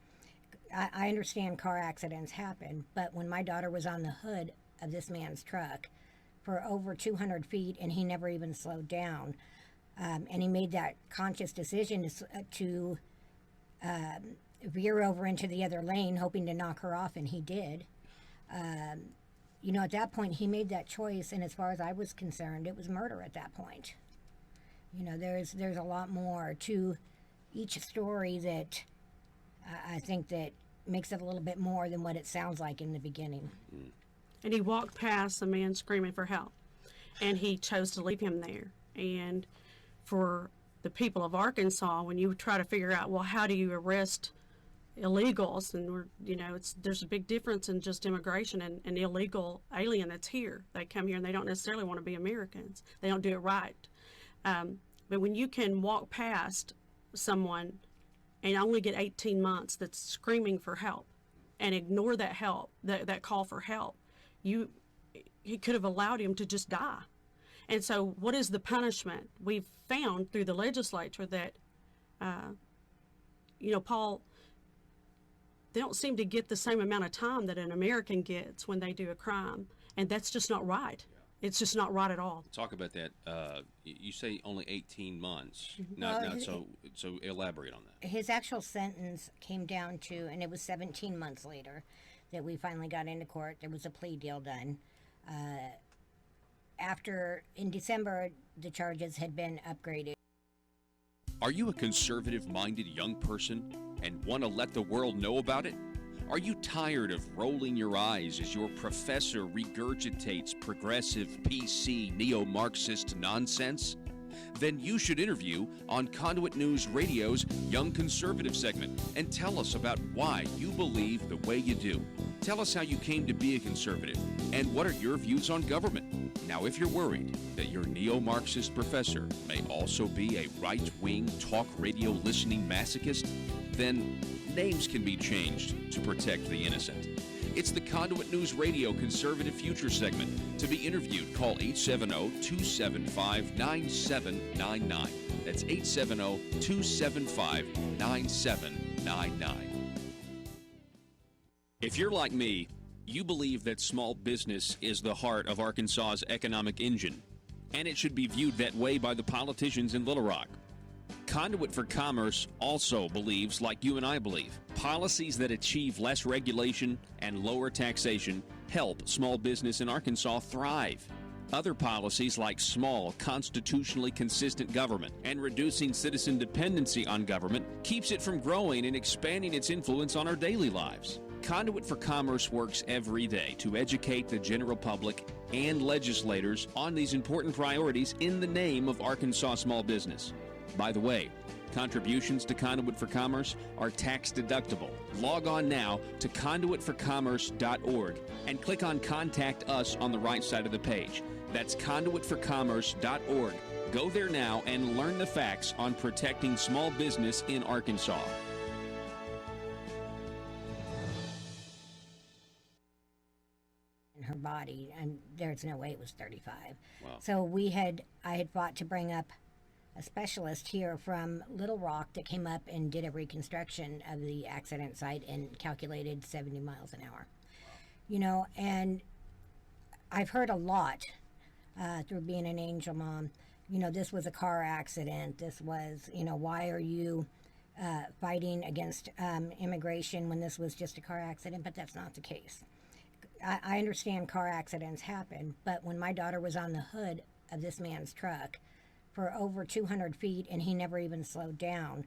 I understand car accidents happen, but when my daughter was on the hood of this man's truck for over 200 feet and he never even slowed down, and he made that conscious decision to veer over into the other lane, hoping to knock her off, and he did. At that point, he made that choice, and as far as I was concerned, it was murder at that point. There's a lot more to each story that I think that makes it a little bit more than what it sounds like in the beginning. And he walked past a man screaming for help, and he chose to leave him there. And for the people of Arkansas, when you try to figure out, well, how do you arrest illegals? And there's a big difference in just immigration and an illegal alien that's here. They come here and they don't necessarily want to be Americans. They don't do it right. But when you can walk past someone and only get 18 months that's screaming for help and ignore that help, that call for help, he could have allowed him to just die. And so what is the punishment? We've found through the legislature that, Paul, they don't seem to get the same amount of time that an American gets when they do a crime. And that's just not right. It's just not right at all. Talk about that. You say only 18 months. Mm-hmm. So elaborate on that. His actual sentence came down to, and it was 17 months later that we finally got into court. There was a plea deal done. In December, the charges had been upgraded. Are you a conservative-minded young person and want to let the world know about it? Are you tired of rolling your eyes as your professor regurgitates progressive, PC, neo-Marxist nonsense? then you should interview on Conduit News Radio's Young Conservative segment and tell us about why you believe the way you do. Tell us how you came to be a conservative and what are your views on government. Now, if you're worried that your neo-Marxist professor may also be a right-wing talk radio listening masochist, then names can be changed to protect the innocent. It's the Conduit News Radio Conservative Future segment. To be interviewed, call 870-275-9799. That's 870-275-9799. If you're like me, you believe that small business is the heart of Arkansas's economic engine, and it should be viewed that way by the politicians in Little Rock. Conduit for Commerce also believes, like you and I believe, policies that achieve less regulation and lower taxation help small business in Arkansas thrive. Other policies like small, constitutionally consistent government and reducing citizen dependency on government keeps it from growing and expanding its influence on our daily lives. Conduit for Commerce works every day to educate the general public and legislators on these important priorities in the name of Arkansas small business. By the way, contributions to Conduit for Commerce are tax deductible. Log on now to conduitforcommerce.org and click on Contact Us on the right side of the page. That's conduitforcommerce.org. Go there now and learn the facts on protecting small business in Arkansas. In her body, and there's no way it was 35. Wow. So I had fought to bring up a specialist here from Little Rock that came up and did a reconstruction of the accident site and calculated 70 miles an hour. You know, and I've heard a lot through being an angel mom. You know, this was a car accident. This was, you know, why are you fighting against immigration when this was just a car accident? But that's not the case. I understand car accidents happen, but when my daughter was on the hood of this man's truck for over 200 feet and he never even slowed down,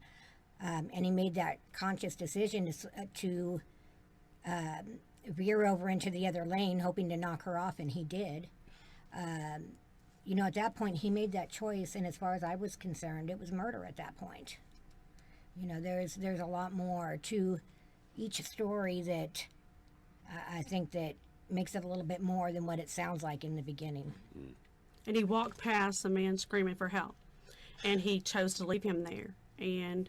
and he made that conscious decision to veer over into the other lane hoping to knock her off, and he did. You know, at that point he made that choice, and as far as I was concerned, it was murder at that point. You know, there's a lot more to each story that I think that makes it a little bit more than what it sounds like in the beginning. And he walked past a man screaming for help, and he chose to leave him there. And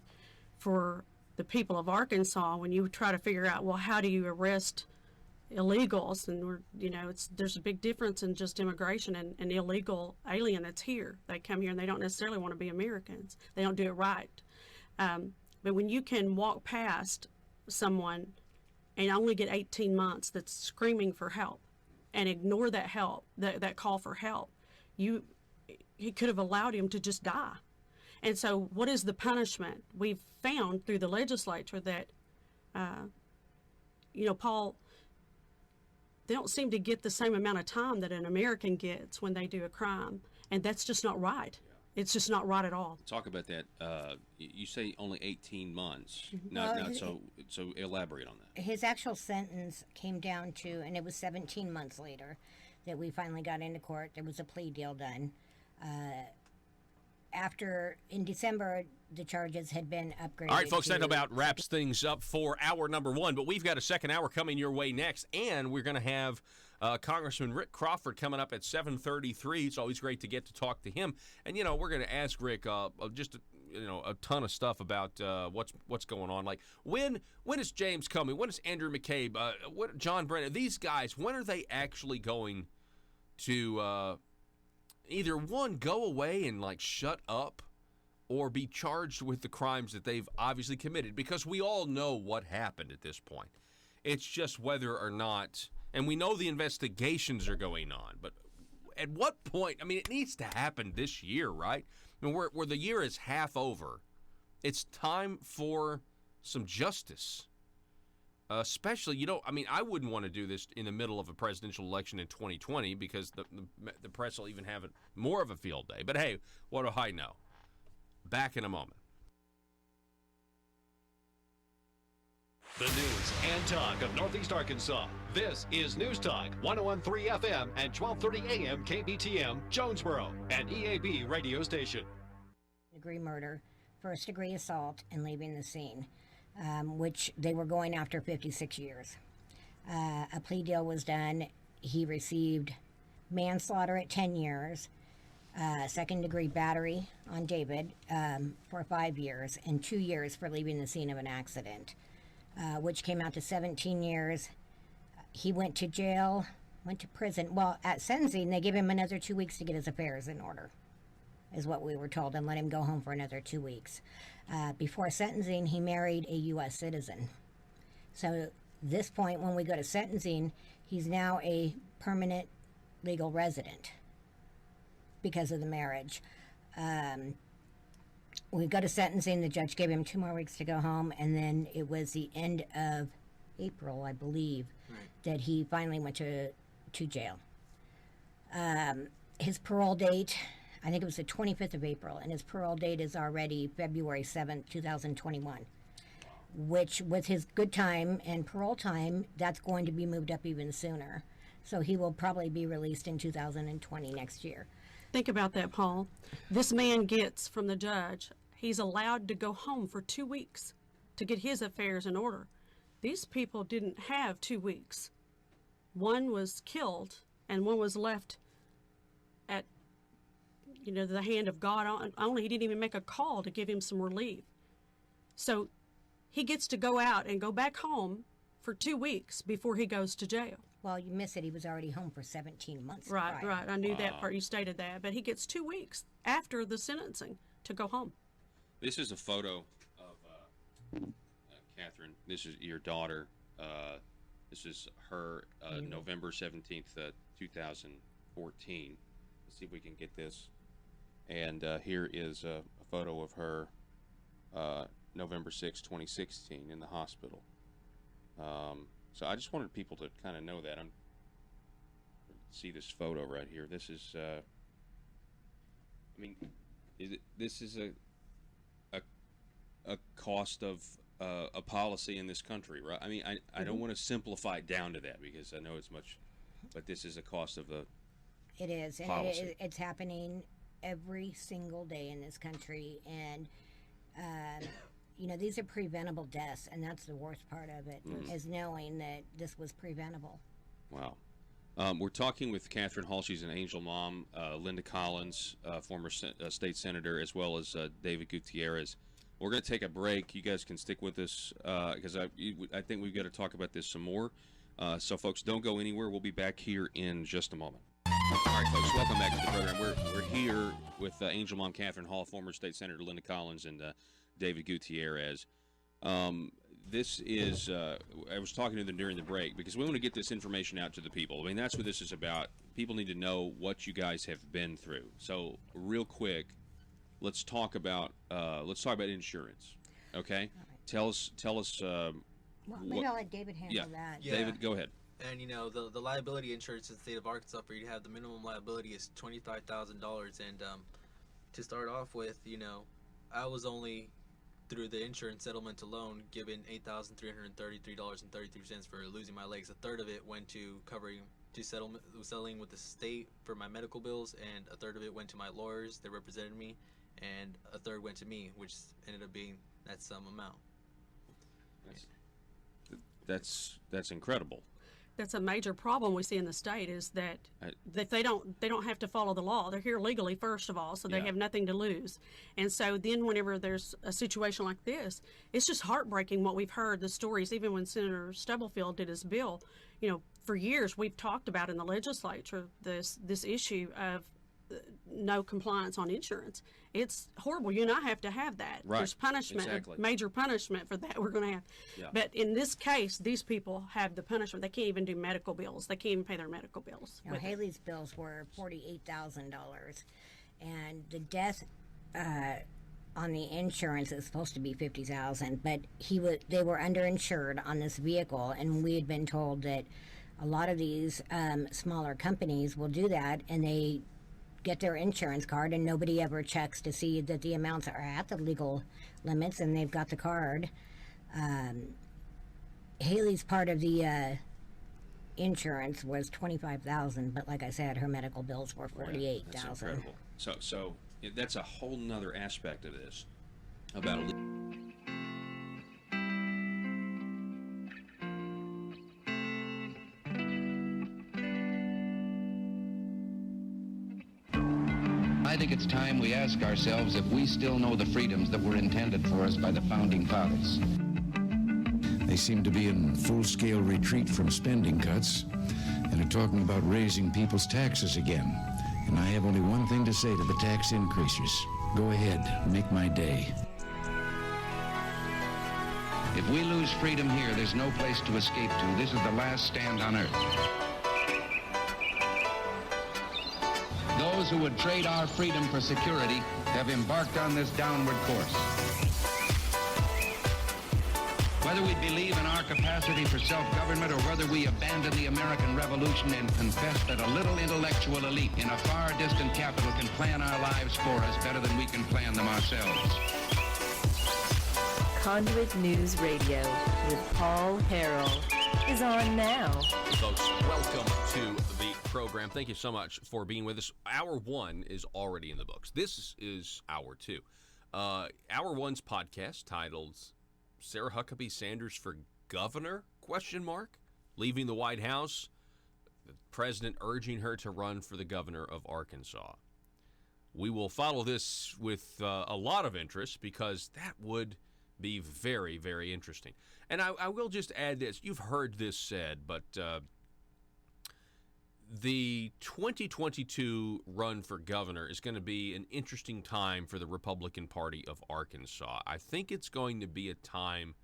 for the people of Arkansas, when you try to figure out, well, how do you arrest illegals, and there's a big difference in just immigration and an illegal alien that's here. They come here and they don't necessarily want to be Americans. They don't do it right. But when you can walk past someone and only get 18 months that's screaming for help and ignore that help, that call for help, he could have allowed him to just die. And so what is the punishment? We've found through the legislature that, Paul, they don't seem to get the same amount of time that an American gets when they do a crime. And that's just not right. It's just not right at all. Talk about that. You say only 18 months. Well, So elaborate on that. His actual sentence came down to, and it was 17 months later that we finally got into court. There was a plea deal done. In December, the charges had been upgraded. All right, folks, that about wraps things up for hour number one, but we've got a second hour coming your way next, and we're going to have Congressman Rick Crawford coming up at 7:33. It's always great to get to talk to him. And, we're going to ask Rick just a ton of stuff about what's going on. Like, when is James coming? When is Andrew McCabe? John Brennan? These guys, when are they actually going to either, one, go away and, shut up, or be charged with the crimes that they've obviously committed? Because we all know what happened at this point. It's just whether or not, and we know the investigations are going on, but at what point, it needs to happen this year, right? Where the year is half over, it's time for some justice. Especially, I wouldn't want to do this in the middle of a presidential election in 2020 because the press will even have more of a field day. But hey, what do I know? Back in a moment. The news and talk of Northeast Arkansas. This is News Talk 101.3 FM and 12:30 AM KBTM, Jonesboro, an EAB radio station. Degree murder, first degree assault, and leaving the scene, which they were going after 56 years. A plea deal was done. He received manslaughter at 10 years, second degree battery on David for 5 years, and 2 years for leaving the scene of an accident, which came out to 17 years. He went to jail, went to prison. Well, at sentencing, they give him another 2 weeks to get his affairs in order, is what we were told, and let him go home for another 2 weeks. Before sentencing, he married a U.S. citizen. So this point, when we go to sentencing, he's now a permanent legal resident because of the marriage. We go to sentencing, the judge gave him 2 more weeks to go home, and then it was the end of April, I believe, that he finally went to jail. His parole date, I think it was the 25th of April, and his parole date is already February 7th, 2021, which with his good time and parole time, that's going to be moved up even sooner. So he will probably be released in 2020 next year. Think about that, Paul. This man gets from the judge, he's allowed to go home for 2 weeks to get his affairs in order. These people didn't have 2 weeks. One was killed and one was left at, the hand of God only. He didn't even make a call to give him some relief. So he gets to go out and go back home for 2 weeks before he goes to jail. Well, you missed it. He was already home for 17 months. Right, prior. right. I knew that part. You stated that. But he gets 2 weeks after the sentencing to go home. This is a photo of Catherine. This is your daughter. This is her November 17th, 2014. Let's see if we can get this. And here is a photo of her November 6, 2016 in the hospital. So I just wanted people to kind of know that. I'm see this photo right here. This is, this is a cost of a policy in this country, right? I mean, I don't want to simplify it down to that because I know it's much, but this is a cost of the It is, and policy. it's happening every single day in this country, and these are preventable deaths, and that's the worst part of it, is knowing that this was preventable. Wow. We're talking with Catherine Hall. She's an angel mom. Linda Collins, former state senator, as well as David Gutierrez. We're going to take a break. You guys can stick with us because I think we've got to talk about this some more. So, folks, don't go anywhere. We'll be back here in just a moment. All right, folks, welcome back to the program. We're here with angel mom Catherine Hall, former state senator Linda Collins, and David Gutierrez. This is, I was talking to them during the break because we want to get this information out to the people. I mean, that's what this is about. People need to know what you guys have been through. So, real quick, let's talk about insurance. Okay, right. Tell us. Well, maybe I'll let David handle that. Yeah. David, go ahead. And the liability insurance in the state of Arkansas for you to have the minimum liability is $25,000. And to start off with, I was only through the insurance settlement alone given $8,333.33 for losing my legs. A third of it went to settling with the state for my medical bills, and a third of it went to my lawyers that represented me, and a third went to me, which ended up being that sum amount. That's incredible. That's a major problem we see in the state is that they don't have to follow the law. They're here legally, first of all, so they have nothing to lose. And so then whenever there's a situation like this, it's just heartbreaking what we've heard, the stories, even when Senator Stubblefield did his bill. For years we've talked about in the legislature this issue of no compliance on insurance. It's horrible. You and I have to have that. Right. There's punishment, Exactly. major punishment for that we're going to have. Yeah. But in this case, these people have the punishment. They can't even do medical bills. They can't even pay their medical bills. Haley's bills were $48,000, and the death on the insurance is supposed to be $50,000, but they were underinsured on this vehicle, and we had been told that a lot of these smaller companies will do that, and they get their insurance card and nobody ever checks to see that the amounts are at the legal limits and they've got the card. Haley's part of the insurance was $25,000, but like I said, her medical bills were $48,000. That's incredible. So that's a whole nother aspect of this about a I think it's time we ask ourselves if we still know the freedoms that were intended for us by the Founding Fathers. They seem to be in full-scale retreat from spending cuts and are talking about raising people's taxes again. And I have only one thing to say to the tax increasers. Go ahead, make my day. If we lose freedom here, there's no place to escape to. This is the last stand on earth. Those who would trade our freedom for security have embarked on this downward course. Whether we believe in our capacity for self-government or whether we abandon the American Revolution and confess that a little intellectual elite in a far distant capital can plan our lives for us better than we can plan them ourselves. Conduit News Radio with Paul Harrell is on now. Folks, welcome to the program. Thank you so much for being with us. Hour 1 is already in the books. This is Hour 2. Hour 1's podcast titled Sarah Huckabee Sanders for Governor? ? Leaving the White House, the president urging her to run for the governor of Arkansas. We will follow this with a lot of interest because that would be very, very interesting. And I will just add this. You've heard this said, but the 2022 run for governor is going to be an interesting time for the Republican Party of Arkansas. I think it's going to be a time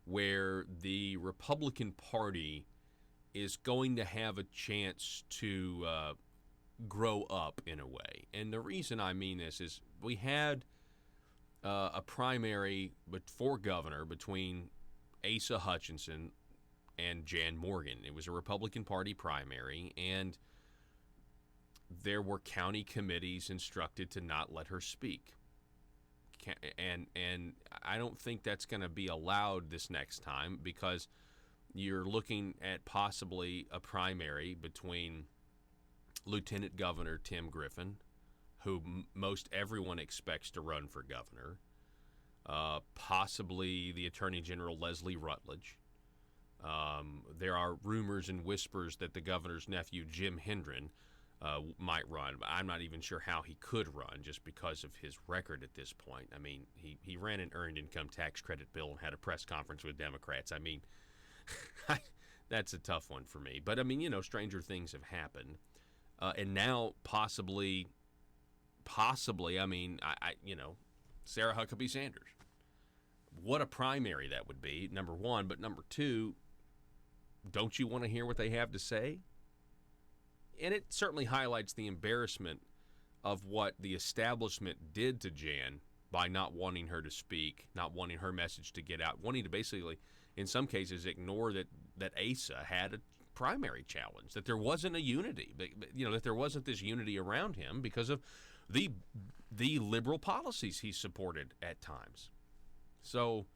where the Republican Party is going to have a chance to grow up in a way. And the reason I mean this is we had a primary for governor between Asa Hutchinson and Jan Morgan. It was a Republican Party primary, and there were county committees instructed to not let her speak. And I don't think that's going to be allowed this next time because you're looking at possibly a primary between Lieutenant Governor Tim Griffin, who most everyone expects to run for governor, possibly the Attorney General Leslie Rutledge. There are rumors and whispers that the governor's nephew, Jim Hendren, might run. But I'm not even sure how he could run just because of his record at this point. I mean, he ran an earned income tax credit bill and had a press conference with Democrats. I mean, that's a tough one for me. But, I mean, stranger things have happened. And now possibly, I mean, Sarah Huckabee Sanders. What a primary that would be, number one. But number two, don't you want to hear what they have to say? And it certainly highlights the embarrassment of what the establishment did to Jan by not wanting her to speak, not wanting her message to get out, wanting to basically, in some cases, ignore that Asa had a primary challenge, that there wasn't a unity, that there wasn't this unity around him because of the liberal policies he supported at times. So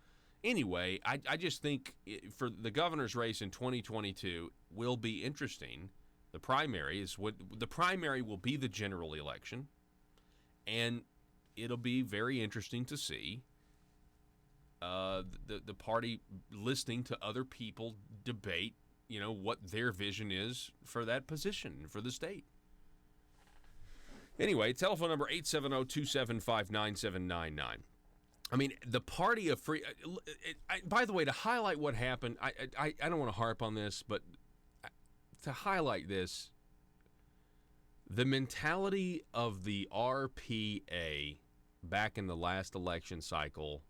anyway, I just think for the governor's race in 2022 will be interesting. The primary will be the general election, and it'll be very interesting to see the party listening to other people debate, what their vision is for that position for the state. Anyway, telephone number 870-275-9799. I mean, the party of free. By the way, to highlight what happened, I don't want to harp on this, but to highlight this, the mentality of the RPA back in the last election cycle,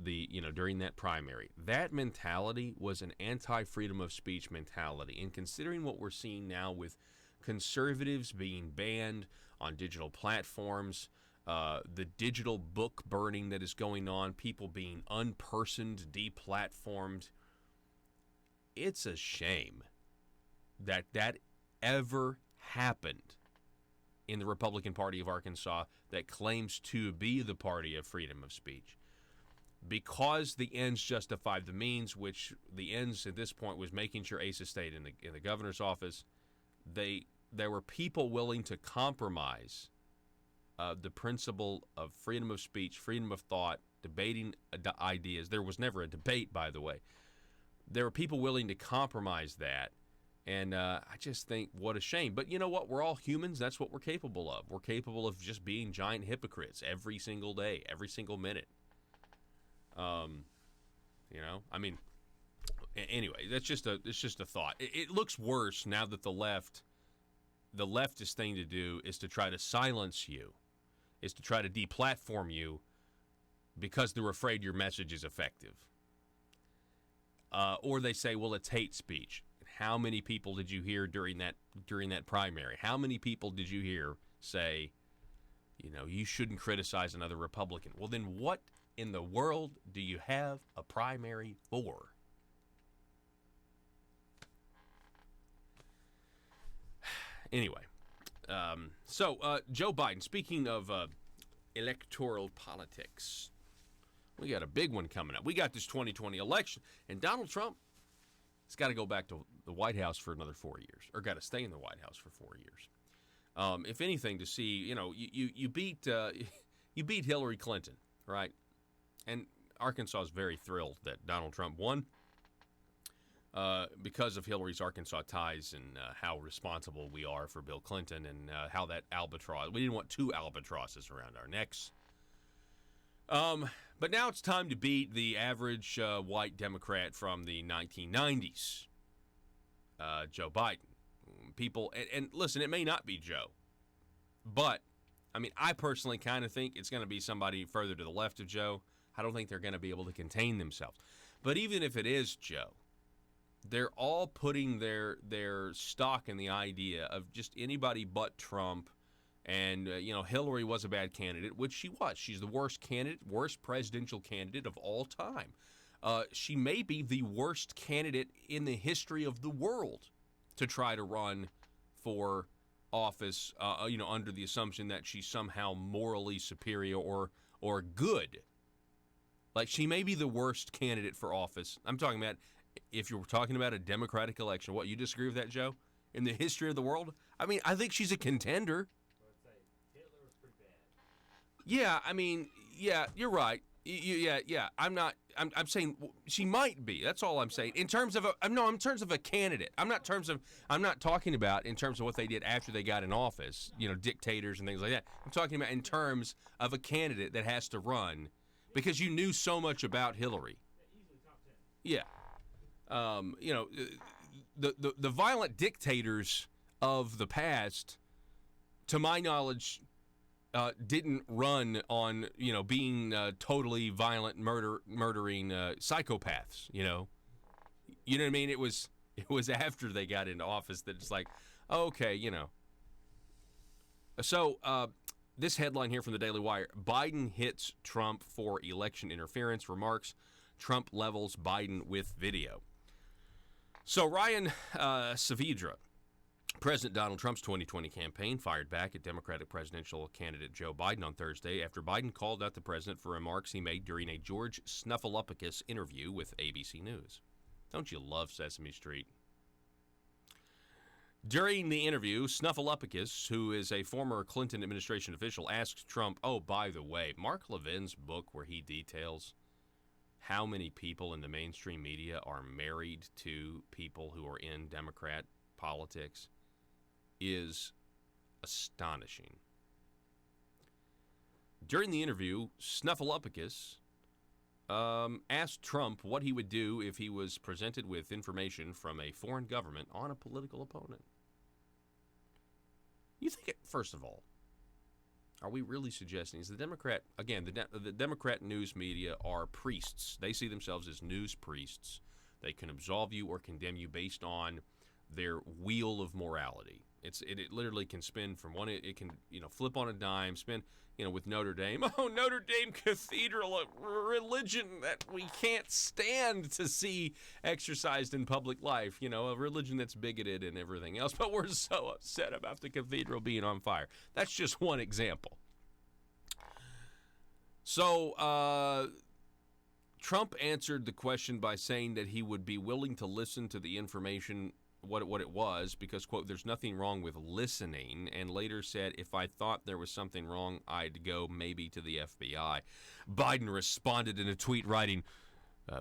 during that primary, that mentality was an anti-freedom of speech mentality. And considering what we're seeing now with conservatives being banned on digital platforms, the digital book burning that is going on, people being unpersoned, deplatformed, it's a shame that ever happened in the Republican Party of Arkansas that claims to be the party of freedom of speech. because the ends justify the means, which the ends at this point was making sure Asa stayed in the governor's office. There were people willing to compromise the principle of freedom of speech, freedom of thought, debating ideas. There was never a debate, by the way. There were people willing to compromise that, and I just think what a shame. But you know what? We're all humans. That's what we're capable of. We're capable of just being giant hypocrites every single day, every single minute. I mean, anyway, it's just a thought. It looks worse now that the leftist thing to do is to try to silence you, is to try to deplatform you because they're afraid your message is effective. Or they say, well, it's hate speech. How many people did you hear during that primary? How many people did you hear say, you shouldn't criticize another Republican? Well, then what in the world do you have a primary for? Anyway, so Joe Biden, speaking of electoral politics, we got a big one coming up. We got this 2020 election, and Donald Trump has got to go back to the White House for another 4 years, or got to stay in the White House for 4 years. If anything, to see, you beat Hillary Clinton, right? And Arkansas is very thrilled that Donald Trump won because of Hillary's Arkansas ties and how responsible we are for Bill Clinton and how that albatross. We didn't want two albatrosses around our necks. But now it's time to beat the average white Democrat from the 1990s, Joe Biden. People, and listen, it may not be Joe, but, I mean, I personally kind of think it's going to be somebody further to the left of Joe. I don't think they're going to be able to contain themselves. But even if it is Joe, they're all putting their stock in the idea of just anybody but Trump. And, Hillary was a bad candidate, which she was. She's the worst presidential candidate of all time. She may be the worst candidate in the history of the world to try to run for office, under the assumption that she's somehow morally superior or good. Like, she may be the worst candidate for office. I'm talking about, if you're talking about a Democratic election, what, you disagree with that, Joe? In the history of the world? I mean, I think she's a contender. Yeah, I mean, yeah, you're right. Yeah. I'm saying she might be. That's all I'm saying. In terms of in terms of a candidate. I'm not talking about in terms of what they did after they got in office, dictators and things like that. I'm talking about in terms of a candidate that has to run because you knew so much about Hillary. Yeah. The violent dictators of the past, to my knowledge, didn't run on, being totally violent, murdering psychopaths, You know what I mean? It was after they got into office that it's like, okay, So, this headline here from the Daily Wire, Biden hits Trump for election interference, remarks Trump levels Biden with video. So, Ryan Saavedra, President Donald Trump's 2020 campaign, fired back at Democratic presidential candidate Joe Biden on Thursday after Biden called out the president for remarks he made during a George Snuffleupagus interview with ABC News. Don't you love Sesame Street? During the interview, Snuffleupagus, who is a former Clinton administration official, asked Trump, oh, by the way, Mark Levin's book where he details how many people in the mainstream media are married to people who are in Democrat politics is astonishing. During the interview, Snuffleupagus asked Trump what he would do if he was presented with information from a foreign government on a political opponent. You think, first of all, are we really suggesting, is the Democrat, again, the Democrat news media are priests. They see themselves as news priests. They can absolve you or condemn you based on their wheel of morality. It literally can spin from one, it can, flip on a dime, spin, with Notre Dame. Oh, Notre Dame Cathedral, a religion that we can't stand to see exercised in public life, a religion that's bigoted and everything else, but we're so upset about the cathedral being on fire. That's just one example. So, Trump answered the question by saying that he would be willing to listen to the information, what it was, because, quote, there's nothing wrong with listening, and later said, if I thought there was something wrong, I'd go maybe to the FBI. Biden responded in a tweet writing,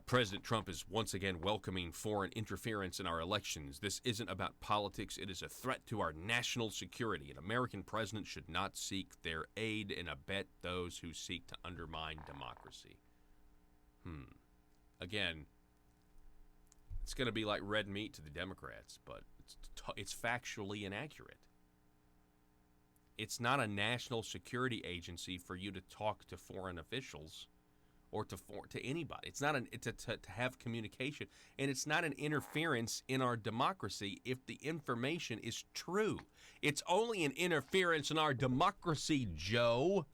President Trump is once again welcoming foreign interference in our elections. This isn't about politics. It is a threat to our national security. An American president should not seek their aid and abet those who seek to undermine democracy. Again, it's going to be like red meat to the Democrats, but it's factually inaccurate. It's not a national security agency for you to talk to foreign officials or to anybody. It's not to have communication, and it's not an interference in our democracy if the information is true. It's only an interference in our democracy, Joe,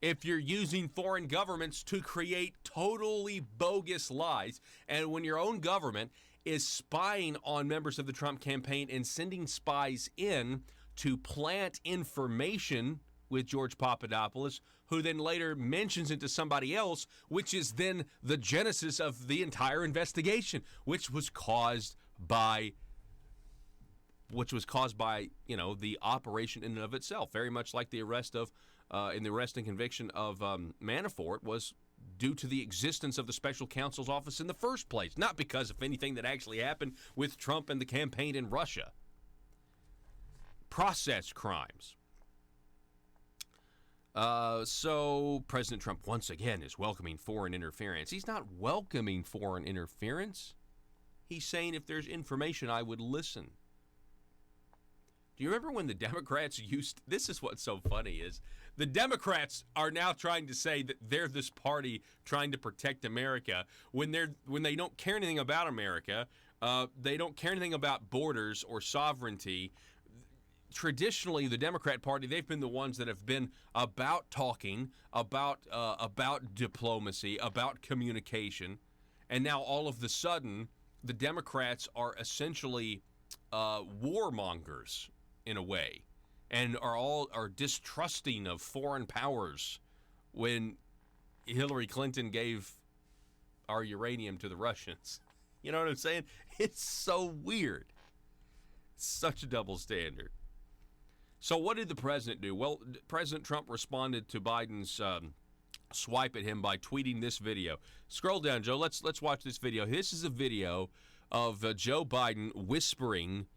if you're using foreign governments to create totally bogus lies, and when your own government is spying on members of the Trump campaign and sending spies in to plant information with George Papadopoulos, who then later mentions it to somebody else, which is then the genesis of the entire investigation, which was caused by the operation in and of itself, very much like the arrest of in the arrest and conviction of Manafort was due to the existence of the special counsel's office in the first place, not because of anything that actually happened with Trump and the campaign in Russia. Process crimes. So President Trump once again is welcoming foreign interference. He's not welcoming foreign interference. He's saying if there's information, I would listen. Do you remember when the Democrats this is what's so funny is the Democrats are now trying to say that they're this party trying to protect America when they don't care anything about America. They don't care anything about borders or sovereignty. Traditionally, the Democrat Party, they've been the ones that have been about talking, about diplomacy, about communication, and now all of the sudden, the Democrats are essentially warmongers in a way, and are distrusting of foreign powers when Hillary Clinton gave our uranium to the Russians. You know what I'm saying? It's so weird. Such a double standard. So what did the president do? Well, President Trump responded to Biden's swipe at him by tweeting this video. Scroll down, Joe. Let's watch this video. This is a video of Joe Biden whispering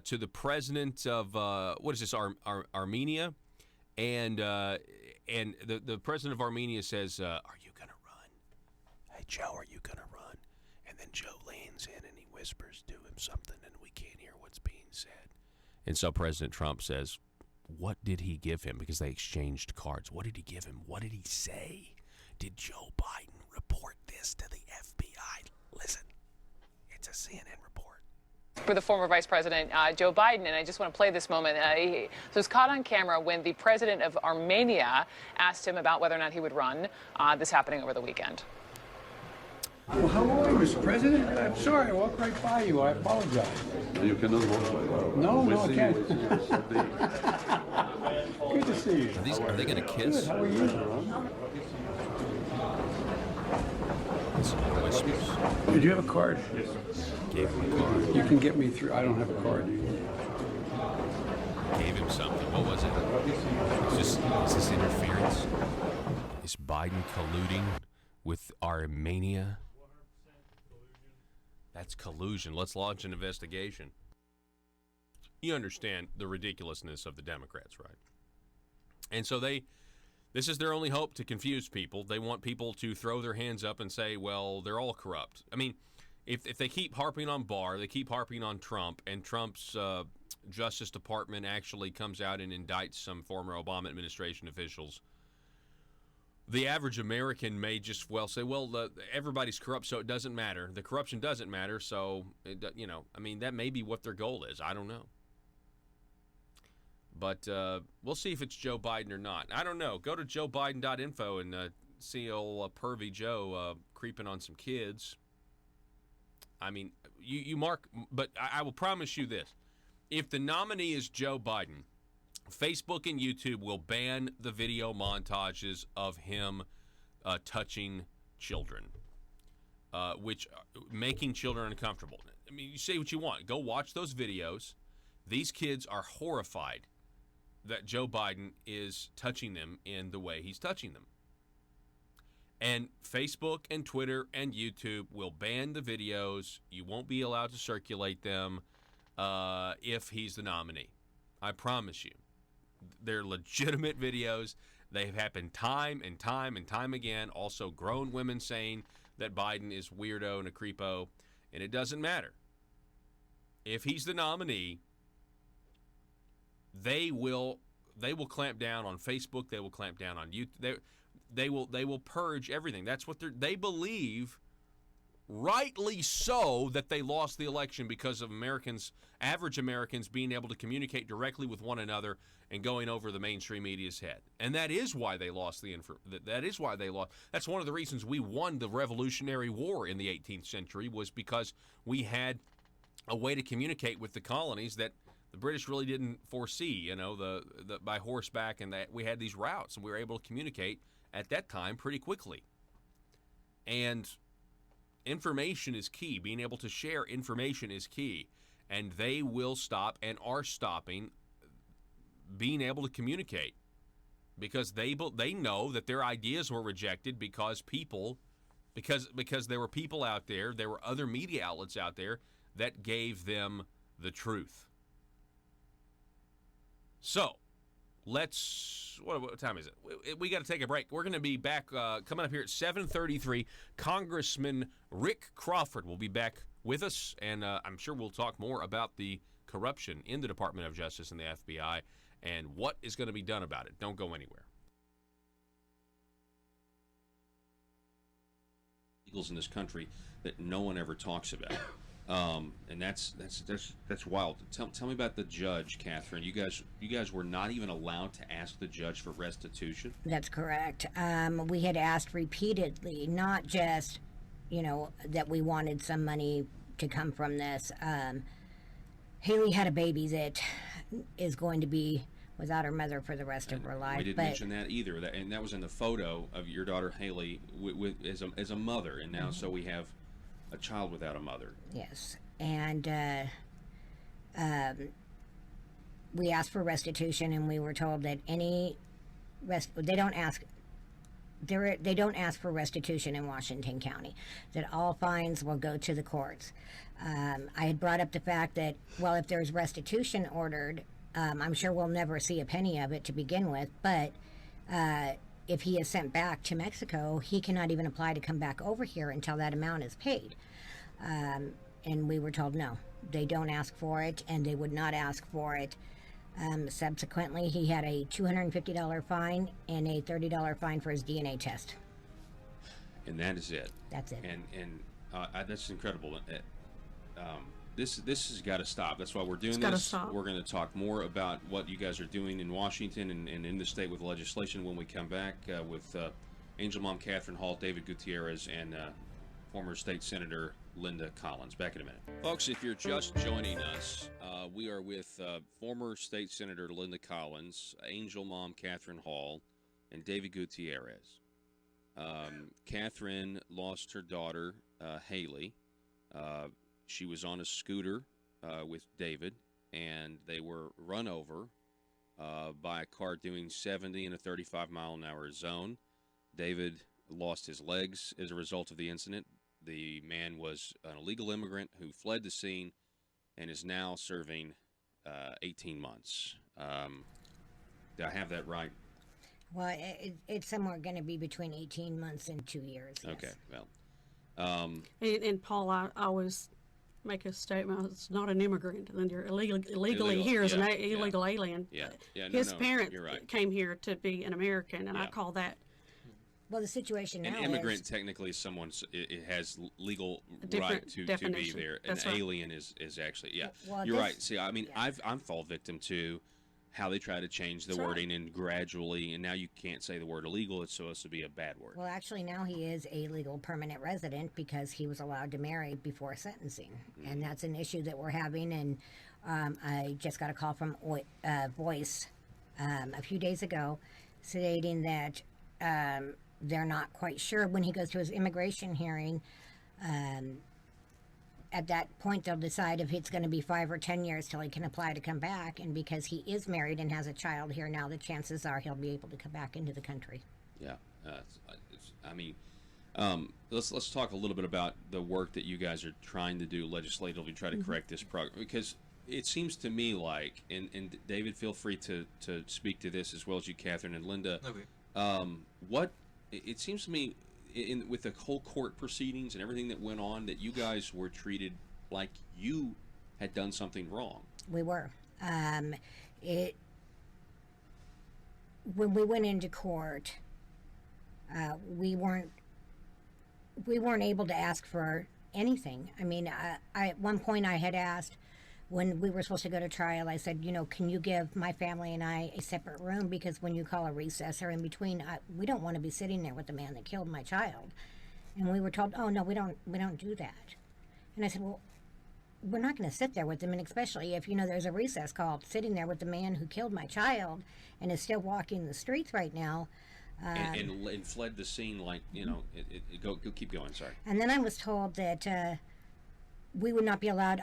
to the president of what is this, Armenia, and the president of Armenia says, "Are you gonna run? Hey, Joe, are you gonna run?" And then Joe leans in and he whispers to him something, and we can't hear what's being said. And so President Trump says, what did he give him? Because they exchanged cards. What did he give him? What did he say? Did Joe Biden report this to the FBI? Listen, it's a CNN report. For the former Vice President Joe Biden, and I just want to play this moment. He was caught on camera when the president of Armenia asked him about whether or not he would run. This happening over the weekend. Well, how are you, Mr. President? I'm sorry, I walked right by you. I apologize. You cannot walk by. No, I can't. Good to see you. Are they going to kiss? Good. How are you? Whispers. Did you have a card? Gave him a card. You can get me through. I don't have a card. Gave him something. What was it? Is this interference? Is Biden colluding with Armenia? That's collusion. Let's launch an investigation. You understand the ridiculousness of the Democrats, right? And so this is their only hope to confuse people. They want people to throw their hands up and say, well, they're all corrupt. I mean, if they keep harping on Barr, they keep harping on Trump, and Trump's Justice Department actually comes out and indicts some former Obama administration officials, the average American may just say, well, everybody's corrupt, so it doesn't matter. The corruption doesn't matter, so, that may be what their goal is. I don't know. But we'll see if it's Joe Biden or not. I don't know. Go to joebiden.info and see old pervy Joe creeping on some kids. I mean, you mark, but I will promise you this. If the nominee is Joe Biden, Facebook and YouTube will ban the video montages of him touching children, which making children uncomfortable. I mean, you say what you want. Go watch those videos. These kids are horrified that Joe Biden is touching them in the way he's touching them. And Facebook and Twitter and YouTube will ban the videos. You won't be allowed to circulate them if he's the nominee. I promise you. They're legitimate videos. They've happened time and time and time again. Also, grown women saying that Biden is weirdo and a creepo, and it doesn't matter. If he's the nominee, they will clamp down on Facebook. They will clamp down on YouTube. They will purge everything. That's what they believe, rightly so, that they lost the election because of average Americans being able to communicate directly with one another and going over the mainstream media's head. And that is why they lost that is why they lost. That's one of the reasons we won the Revolutionary War in the 18th century, was because we had a way to communicate with the colonies that the British really didn't foresee, the by horseback, and that we had these routes, and we were able to communicate at that time pretty quickly. And information is key. Being able to share information is key. And they will stop and are stopping being able to communicate because they know that their ideas were rejected because there were people out there, there were other media outlets out there that gave them the truth. So, what time is it? We got to take a break. We're going to be back coming up here at 7:33. Congressman Rick Crawford will be back with us, and I'm sure we'll talk more about the corruption in the Department of Justice and the FBI and what is going to be done about it. Don't go anywhere. Illegals in this country that no one ever talks about. And that's wild. Tell me about the judge, Catherine. You guys were not even allowed to ask the judge for restitution? That's correct. We had asked repeatedly, not just, that we wanted some money to come from this. Haley had a baby that is going to be without her mother for the rest of her life. We didn't mention that either. And that was in the photo of your daughter Haley as a mother, and now so we have a child without a mother. Yes, and we asked for restitution, and we were told that they don't ask for restitution in Washington County, that all fines will go to the courts. I had brought up the fact that, well, if there's restitution ordered, I'm sure we'll never see a penny of it to begin with, but if he is sent back to Mexico, he cannot even apply to come back over here until that amount is paid. And we were told no, they don't ask for it, and they would not ask for it. Subsequently, he had a $250 fine and a $30 fine for his DNA test. And that is it. That's it. And that's incredible. This has got to stop. That's why we're doing It's this. Stop. We're going to talk more about what you guys are doing in Washington and in the state with legislation when we come back with Angel Mom Catherine Hall, David Gutierrez, and former State Senator Linda Collins. Back in a minute. Folks, if you're just joining us, we are with former State Senator Linda Collins, Angel Mom Catherine Hall, and David Gutierrez. Catherine lost her daughter, Haley. She was on a scooter with David, and they were run over by a car doing 70 in a 35-mile-an-hour zone. David lost his legs as a result of the incident. The man was an illegal immigrant who fled the scene and is now serving 18 months. Do I have that right? Well, it's somewhere going to be between 18 months and 2 years. Yes. Okay, well. And Paul, I always make a statement, it's not an immigrant, and you're illegally here as an illegal alien. His parents came here to be an American, and I call that. Well, the situation now an immigrant technically is someone it has legal right to be there. That's an right. alien is actually Well, you're right. See, I mean, I'm fall victim to how they try to change the wording and gradually, and now you can't say the word illegal. It's supposed to be a bad word. Well, actually, now he is a legal permanent resident because he was allowed to marry before sentencing. And that's an issue that we're having. And I just got a call from Voice a few days ago stating that they're not quite sure. When he goes to his immigration hearing, at that point they'll decide if it's going to be 5 or 10 years till he can apply to come back. And because he is married and has a child here now, the chances are he'll be able to come back into the country. Yeah, let's talk a little bit about the work that you guys are trying to do legislatively, try to correct this program, because it seems to me like, and David, feel free to speak to this as well as you, Catherine and Linda. Okay. It seems to me, with the whole court proceedings and everything that went on, that you guys were treated like you had done something wrong. We were. When we went into court, we weren't able to ask for anything. I mean, at one point I had asked, when we were supposed to go to trial, I said, can you give my family and I a separate room, because when you call a recess or in between, we don't want to be sitting there with the man that killed my child. And we were told, oh no, we don't do that. And I said, well, we're not going to sit there with them, and especially if there's a recess called, sitting there with the man who killed my child and is still walking the streets right now. And fled the scene like, go keep going, sorry. And then I was told that I would not be allowed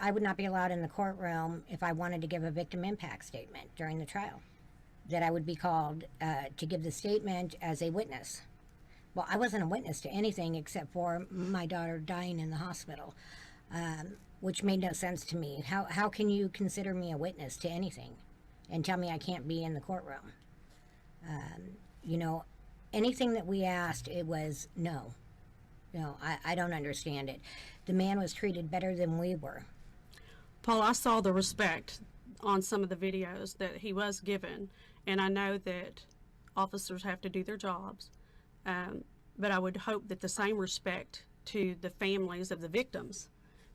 in the courtroom if I wanted to give a victim impact statement during the trial, that I would be called to give the statement as a witness. Well, I wasn't a witness to anything except for my daughter dying in the hospital, which made no sense to me. How can you consider me a witness to anything and tell me I can't be in the courtroom? Anything that we asked, it was no. No, I don't understand it. The man was treated better than we were. Paul, I saw the respect on some of the videos that he was given, and I know that officers have to do their jobs, but I would hope that the same respect to the families of the victims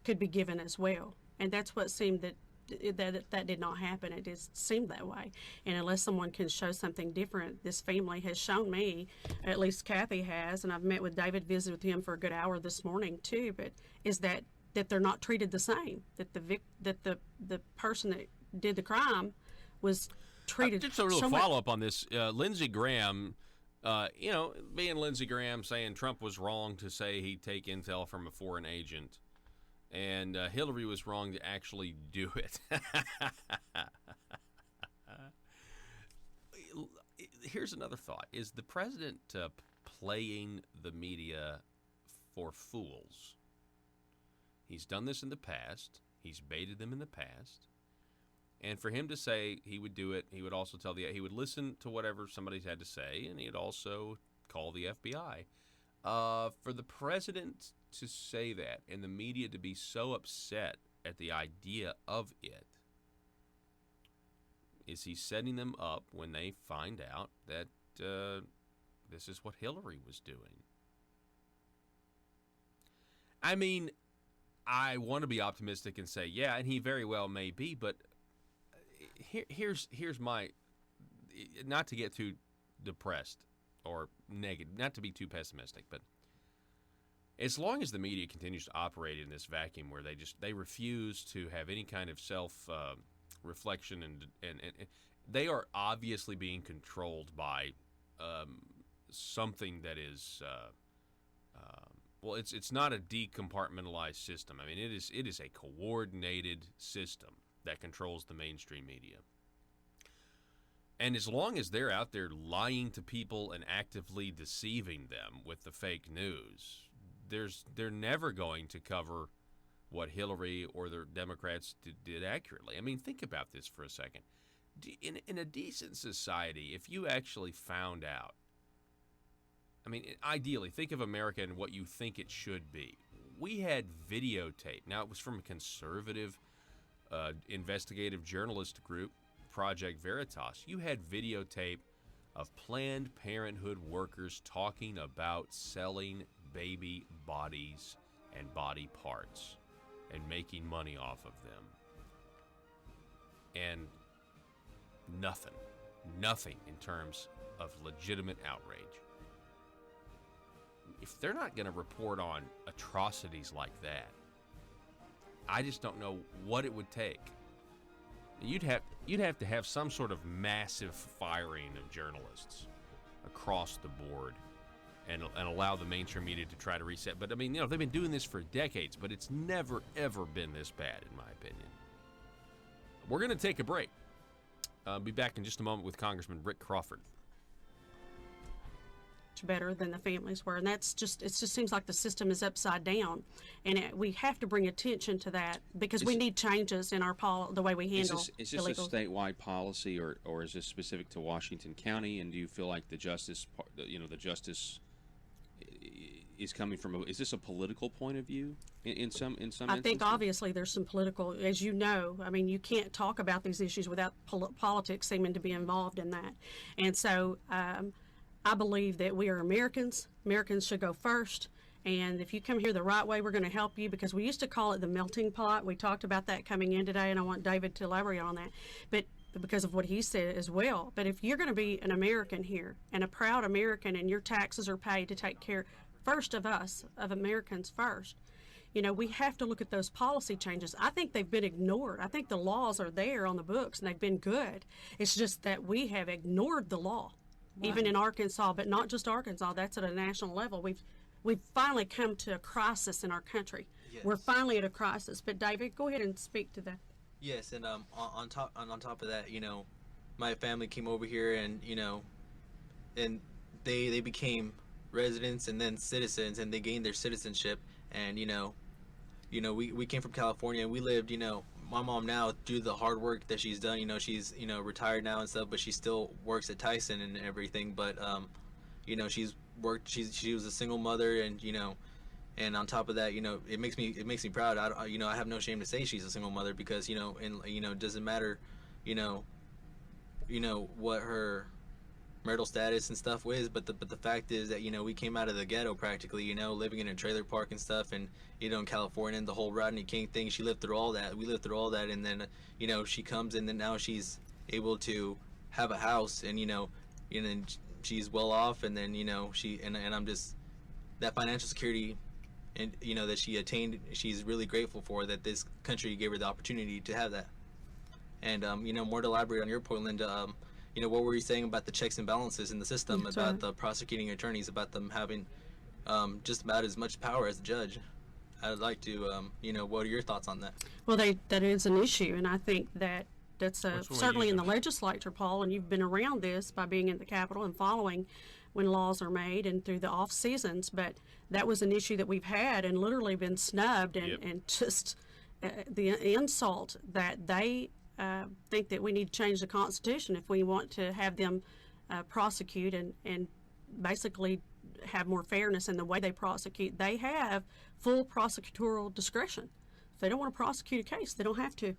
could be given as well. And that's what seemed that did not happen. It just seemed that way. And unless someone can show something different, this family has shown me, at least Kathy has, and I've met with David, visited with him for a good hour this morning too, but is that they're not treated the same, that the person that did the crime was treated just a little follow-up on this. Lindsey Graham, being Lindsey Graham, saying Trump was wrong to say he'd take intel from a foreign agent, and Hillary was wrong to actually do it. Here's another thought. Is the president playing the media for fools? He's done this in the past. He's baited them in the past. And for him to say he would do it, he would also he would listen to whatever somebody's had to say, and he'd also call the FBI. For the president to say that and the media to be so upset at the idea of it, is he setting them up when they find out that this is what Hillary was doing? I mean, I want to be optimistic and say, yeah, and he very well may be, but here's my, not to get too depressed or negative, not to be too pessimistic, but as long as the media continues to operate in this vacuum where they refuse to have any kind of self reflection and they are obviously being controlled by something that is well, it's not a decompartmentalized system. I mean, it is a coordinated system that controls the mainstream media. And as long as they're out there lying to people and actively deceiving them with the fake news, they're never going to cover what Hillary or the Democrats did accurately. I mean, think about this for a second. In a decent society, if you actually found out, I mean, ideally, think of America and what you think it should be. We had videotape. Now, it was from a conservative investigative journalist group, Project Veritas. You had videotape of Planned Parenthood workers talking about selling baby bodies and body parts and making money off of them. And nothing in terms of legitimate outrage. If they're not going to report on atrocities like that, I just don't know what it would take. You'd have to have some sort of massive firing of journalists across the board, and allow the mainstream media to try to reset. But, I mean, they've been doing this for decades, but it's never, ever been this bad, in my opinion. We're going to take a break. I'll be back in just a moment with Congressman Rick Crawford. Better than the families were, and it just seems like the system is upside down, and we have to bring attention to that because we need changes in the way we handle is this a statewide policy, or is this specific to Washington County? And do you feel like the justice is coming from is this a political point of view in some I instances? think obviously there's some political, as you know. I mean, you can't talk about these issues without politics seeming to be involved in that, and so I believe that we are Americans. Americans should go first. And if you come here the right way, we're going to help you, because we used to call it the melting pot. We talked about that coming in today, and I want David to elaborate on that. But because of what he said as well. But if you're going to be an American here and a proud American, and your taxes are paid to take care first of us, of Americans first, we have to look at those policy changes. I think they've been ignored. I think the laws are there on the books, and they've been good. It's just that we have ignored the law. Even in Arkansas, but not just Arkansas. That's at a national level. We've finally come to a crisis in our country. Yes. We're finally at a crisis. But David, go ahead and speak to that. Yes, and on top of that, my family came over here, and and they became residents and then citizens, and they gained their citizenship. And we came from California, and we lived, my mom now, through the hard work that she's done, she's retired now and stuff, but she still works at Tyson and everything. But she's worked. She was a single mother, and and on top of that, it makes me proud. I have no shame to say she's a single mother, because it doesn't matter, what her marital status and stuff is, but the fact is that we came out of the ghetto practically, living in a trailer park and stuff, and in California, and the whole Rodney King thing. She lived through all that. We lived through all that, and then she comes in, and now she's able to have a house, and and she's well off, and then and I'm just, that financial security, and that she attained, she's really grateful for that. This country gave her the opportunity to have that. And more to elaborate on your point, Linda. What were you saying about the checks and balances in the system, about the prosecuting attorneys, about them having just about as much power as the judge? I'd like to, what are your thoughts on that? Well, that is an issue, and I think that's certainly in the legislature, Paul, and you've been around this by being in the Capitol and following when laws are made and through the off seasons. But that was an issue that we've had and literally been snubbed, and just the insult that they think that we need to change the Constitution if we want to have them prosecute and basically have more fairness in the way they prosecute. They have full prosecutorial discretion. If they don't want to prosecute a case, they don't have to.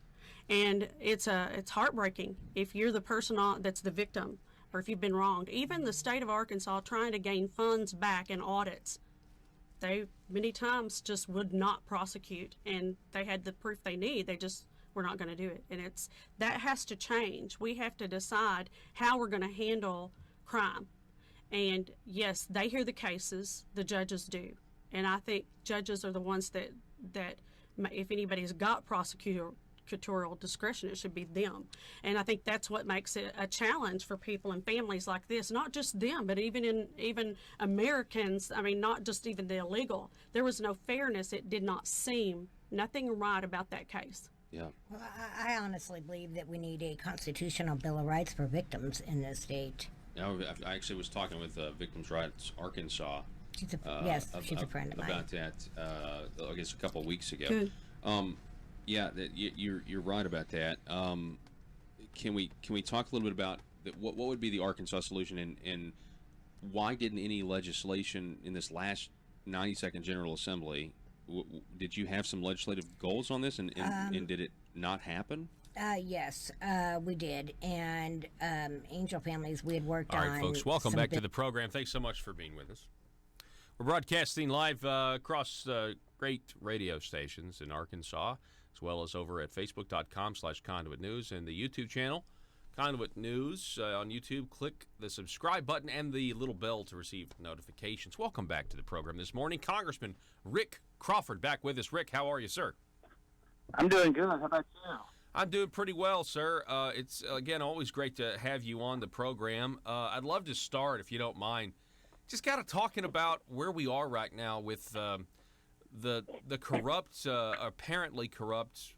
And it's heartbreaking if you're the person that's the victim, or if you've been wronged. Even the state of Arkansas trying to gain funds back in audits, they many times just would not prosecute, and they had the proof they need. They just were not going to do it. And that has to change. We have to decide how we're going to handle crime. And yes, they hear the cases, the judges do. And I think judges are the ones that if anybody's got prosecutorial discretion, it should be them. And I think that's what makes it a challenge for people and families like this. Not just them, but even Americans. I mean, not just even the illegal. There was no fairness. It did not seem nothing right about that case. Yeah. Well, I honestly believe that we need a constitutional Bill of Rights for victims in this state. I actually was talking with Victims' Rights Arkansas. She's a friend of mine. About that, I guess a couple of weeks ago. Good. You're right about that. Can we talk a little bit about what would be the Arkansas solution, and why didn't any legislation in this last 92nd General Assembly? Did you have some legislative goals on this, and did it not happen? Yes, we did. And Angel Families, we had worked on. All right, folks, welcome back to the program. Thanks so much for being with us. We're broadcasting live across great radio stations in Arkansas, as well as over at Facebook.com/Conduit News and the YouTube channel, Conduit News on YouTube. Click the subscribe button and the little bell to receive notifications. Welcome back to the program this morning. Congressman Rick Crawford back with us. Rick, how are you, sir? I'm doing good. How about you? I'm doing pretty well, sir. It's, again, always great to have you on the program. I'd love to start, if you don't mind, just kind of talking about where we are right now with the corrupt, apparently corrupt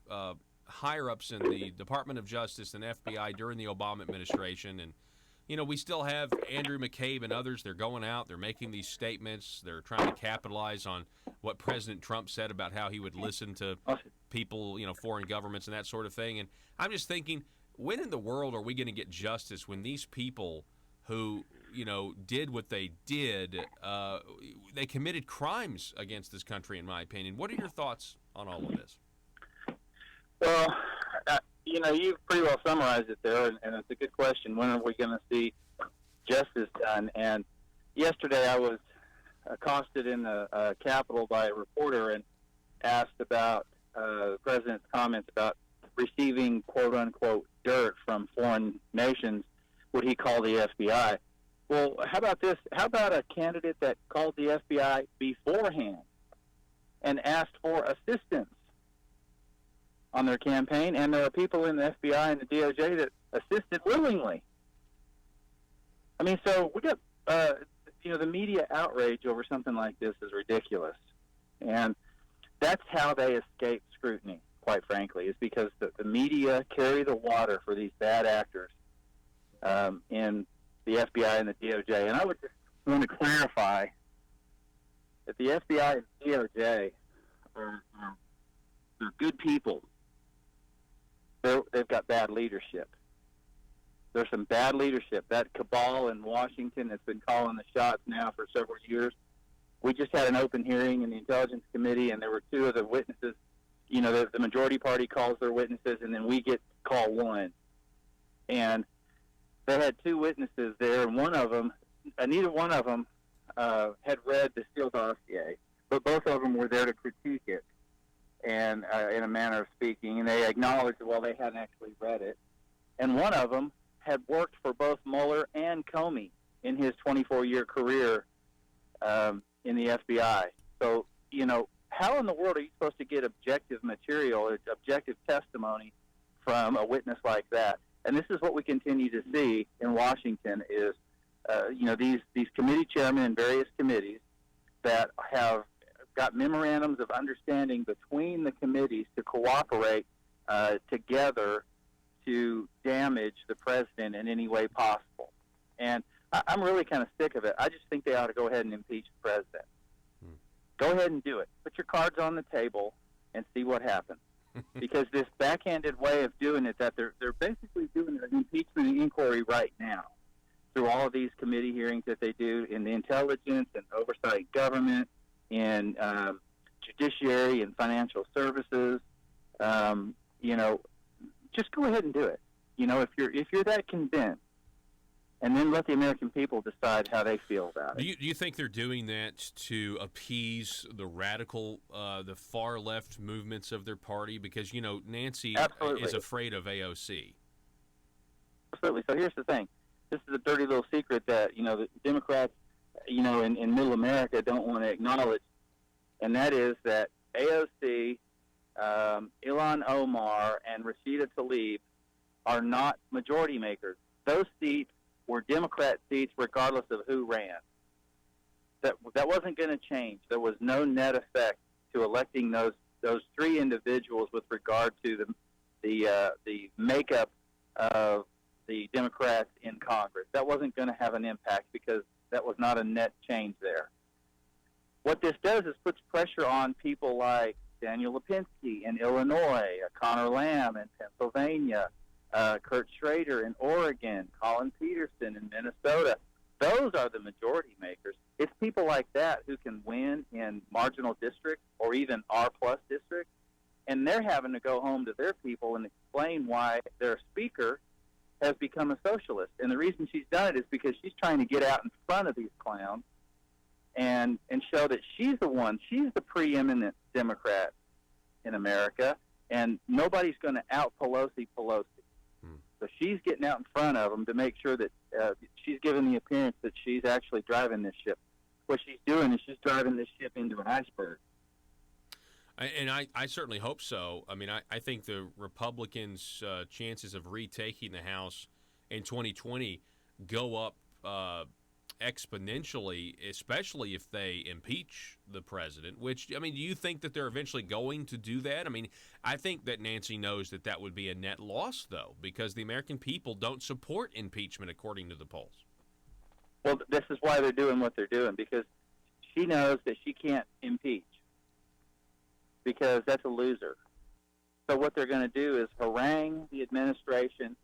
higher-ups in the Department of Justice and FBI during the Obama administration. And, you know, we still have Andrew McCabe and others. They're going out. They're making these statements. They're trying to capitalize on what President Trump said about how he would listen to people, you know, foreign governments and that sort of thing. And I'm just thinking, when in the world are we going to get justice when these people who, you know, did what they did, they committed crimes against this country, in my opinion? What are your thoughts on all of this? Well, you know, you've pretty well summarized it there, and it's a good question. When are we going to see justice done? And yesterday I was accosted in the Capitol by a reporter and asked about the president's comments about receiving quote-unquote dirt from foreign nations, what he called the FBI. Well, how about this? How about a candidate that called the FBI beforehand and asked for assistance on their campaign? And there are people in the FBI and the DOJ that assisted willingly. I mean, so we got, you know, the media outrage over something like this is ridiculous. And that's how they escape scrutiny, quite frankly, is because the media carry the water for these bad actors in the FBI and the DOJ. And I would just want to clarify that the FBI and DOJ are they're good people. They've got bad leadership. There's some bad leadership. That cabal in Washington has been calling the shots now for several years. We just had an open hearing in the Intelligence Committee, and there were two of the witnesses. You know, the majority party calls their witnesses, and then we get call one. And they had two witnesses there, and one of them, neither one of them had read the Steele dossier, but both of them were there to critique it, and in a manner of speaking, and they acknowledged that, well, they hadn't actually read it. And one of them had worked for both Mueller and Comey in his 24-year career in the FBI. So, you know, how in the world are you supposed to get objective material or objective testimony from a witness like that? And this is what we continue to see in Washington is, you know, these committee chairmen in various committees that have got memorandums of understanding between the committees to cooperate together to damage the president in any way possible. And I'm really kind of sick of it. I just think they ought to go ahead and impeach the president. Go ahead and do it. Put your cards on the table and see what happens. Because this backhanded way of doing it, that they're basically doing an impeachment inquiry right now through all of these committee hearings that they do in the intelligence and oversight government, in judiciary and financial services. You know, just go ahead and do it. You know, if you're that convinced, and then let the American people decide how they feel about it. Do you think they're doing that to appease the radical, the far left movements of their party? Because, you know, Nancy is afraid of AOC. Absolutely. So here's the thing. This is a dirty little secret that, you know, the Democrats, you know, in middle America don't want to acknowledge, and that is that AOC, Ilhan Omar, and Rashida Tlaib are not majority makers. Those seats were Democrat seats regardless of who ran. That wasn't going to change. There was no net effect to electing those three individuals with regard to the makeup of the Democrats in Congress. That wasn't going to have an impact because that was not a net change there. What this does is puts pressure on people like Daniel Lipinski in Illinois, Connor Lamb in Pennsylvania, Kurt Schrader in Oregon, Colin Peterson in Minnesota. Those are the majority makers. It's people like that who can win in marginal districts or even R-plus districts, and they're having to go home to their people and explain why their speaker has become a socialist. And the reason she's done it is because she's trying to get out in front of these clowns and show that she's the preeminent Democrat in America, and nobody's going to out Pelosi. So she's getting out in front of them to make sure that she's giving the appearance that she's actually driving this ship. What she's doing is she's driving this ship into an iceberg. And I certainly hope so. I mean, I think the Republicans' chances of retaking the House in 2020 go up exponentially, especially if they impeach the president, which, I mean, do you think that they're eventually going to do that? I mean, I think that Nancy knows that that would be a net loss, though, because the American people don't support impeachment according to the polls. Well, this is why they're doing what they're doing, because she knows that she can't impeach because that's a loser. So what they're going to do is harangue the administration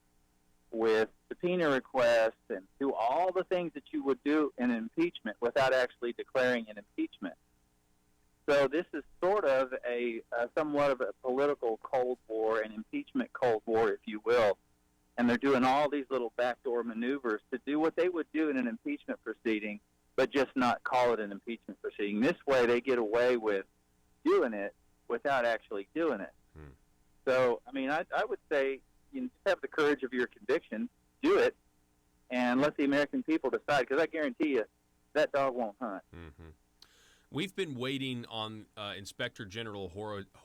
with subpoena requests and do all the things that you would do in impeachment without actually declaring an impeachment. So this is sort of a somewhat of a political Cold War, an impeachment Cold War, if you will. And they're doing all these little backdoor maneuvers to do what they would do in an impeachment proceeding, but just not call it an impeachment proceeding. This way they get away with doing it without actually doing it. So, I mean, I would say, you know, just have the courage of your conviction, do it, and let the American people decide, because I guarantee you that dog won't hunt. Mm-hmm. We've been waiting on Inspector General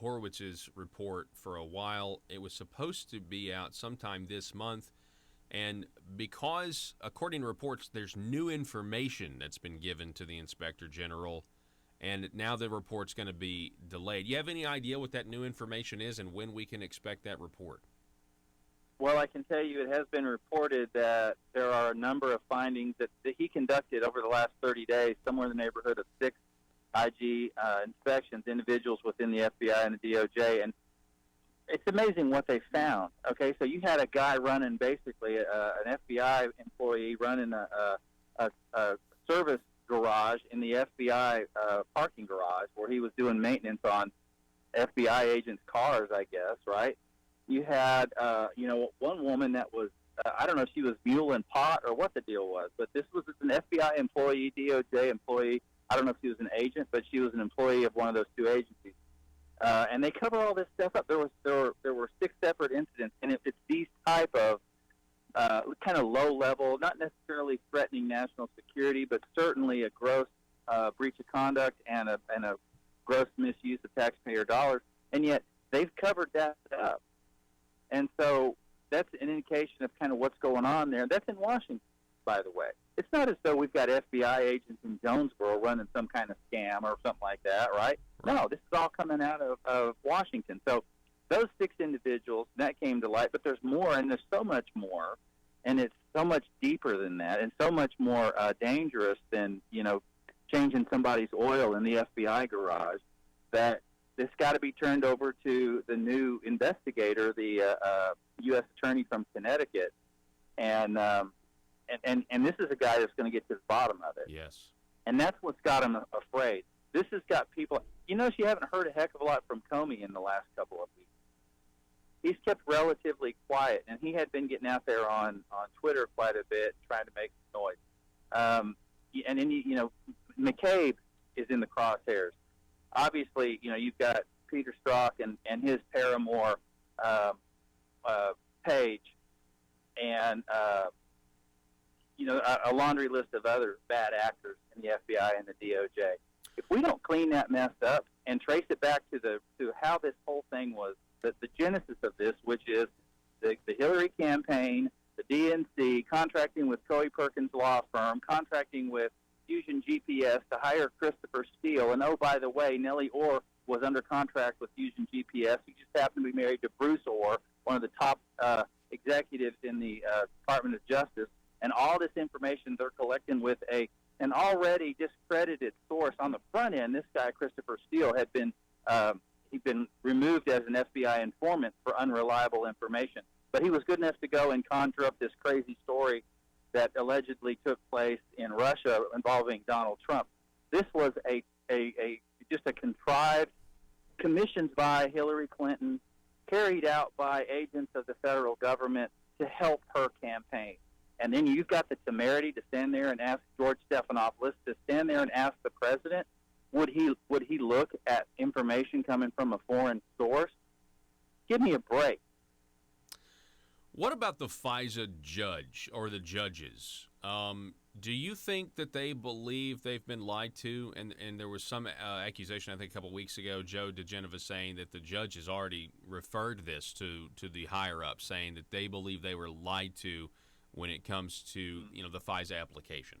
Horowitz's report for a while. It was supposed to be out sometime this month, and because, according to reports, there's new information that's been given to the Inspector General, and now the report's going to be delayed. You have any idea what that new information is and when we can expect that report? Well, I can tell you it has been reported that there are a number of findings that he conducted over the last 30 days, somewhere in the neighborhood of 6 IG inspections, individuals within the FBI and the DOJ, and it's amazing what they found. Okay, so you had a guy running, basically an FBI employee running a service garage in the FBI parking garage where he was doing maintenance on FBI agents' cars, I guess, right? You had, one woman that was, I don't know if she was muling pot or what the deal was, but this was an FBI employee, DOJ employee. I don't know if she was an agent, but she was an employee of one of those two agencies. And they cover all this stuff up. There were 6 separate incidents, and it's these type of kind of low level, not necessarily threatening national security, but certainly a gross breach of conduct and a gross misuse of taxpayer dollars. And yet they've covered that up. And so that's an indication of kind of what's going on there. That's in Washington, by the way. It's not as though we've got FBI agents in Jonesboro running some kind of scam or something like that, right? No, this is all coming out of Washington. So those 6 individuals, that came to light, but there's more, and there's so much more, and it's so much deeper than that, and so much more dangerous than, changing somebody's oil in the FBI garage, that this got to be turned over to the new investigator, the U.S. attorney from Connecticut, and this is a guy that's going to get to the bottom of it. Yes. And that's what's got him afraid. This has got people. You haven't heard a heck of a lot from Comey in the last couple of weeks. He's kept relatively quiet, and he had been getting out there on Twitter quite a bit, trying to make some noise. And then, McCabe is in the crosshairs. Obviously, you've got Peter Strzok and his paramour, Page, and a laundry list of other bad actors in the FBI and the DOJ. If we don't clean that mess up and trace it back to how this whole thing was, the genesis of this, which is the Hillary campaign, the DNC, contracting with Coey Perkins law firm, contracting with Fusion GPS to hire Christopher Steele, and oh, by the way, Nellie Orr was under contract with Fusion GPS. He just happened to be married to Bruce Orr, one of the top executives in the Department of Justice. And all this information they're collecting with an already discredited source on the front end. This guy, Christopher Steele, had been he'd been removed as an FBI informant for unreliable information. But he was good enough to go and conjure up this crazy story that allegedly took place in Russia involving Donald Trump. This was just a contrived, commissioned by Hillary Clinton, carried out by agents of the federal government to help her campaign. And then you've got the temerity to stand there and ask George Stephanopoulos to stand there and ask the president, would he look at information coming from a foreign source? Give me a break. What about the FISA judge or the judges? Do you think that they believe they've been lied to? And there was some accusation, I think, a couple weeks ago, Joe DeGenova saying that the judge has already referred this to the higher-ups, saying that they believe they were lied to when it comes to the FISA application.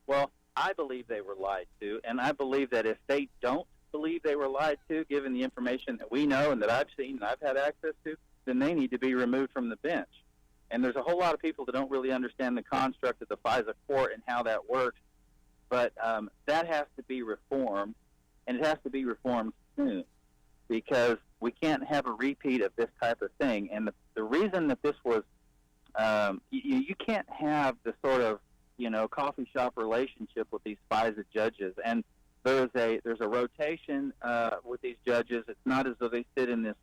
Well, I believe they were lied to, and I believe that if they don't believe they were lied to, given the information that we know and that I've seen and I've had access to, then they need to be removed from the bench. And there's a whole lot of people that don't really understand the construct of the FISA court and how that works, but that has to be reformed, and it has to be reformed soon, because we can't have a repeat of this type of thing. And the reason that this was, you can't have the sort of, coffee shop relationship with these FISA judges. And there's a rotation with these judges. It's not as though they sit in this,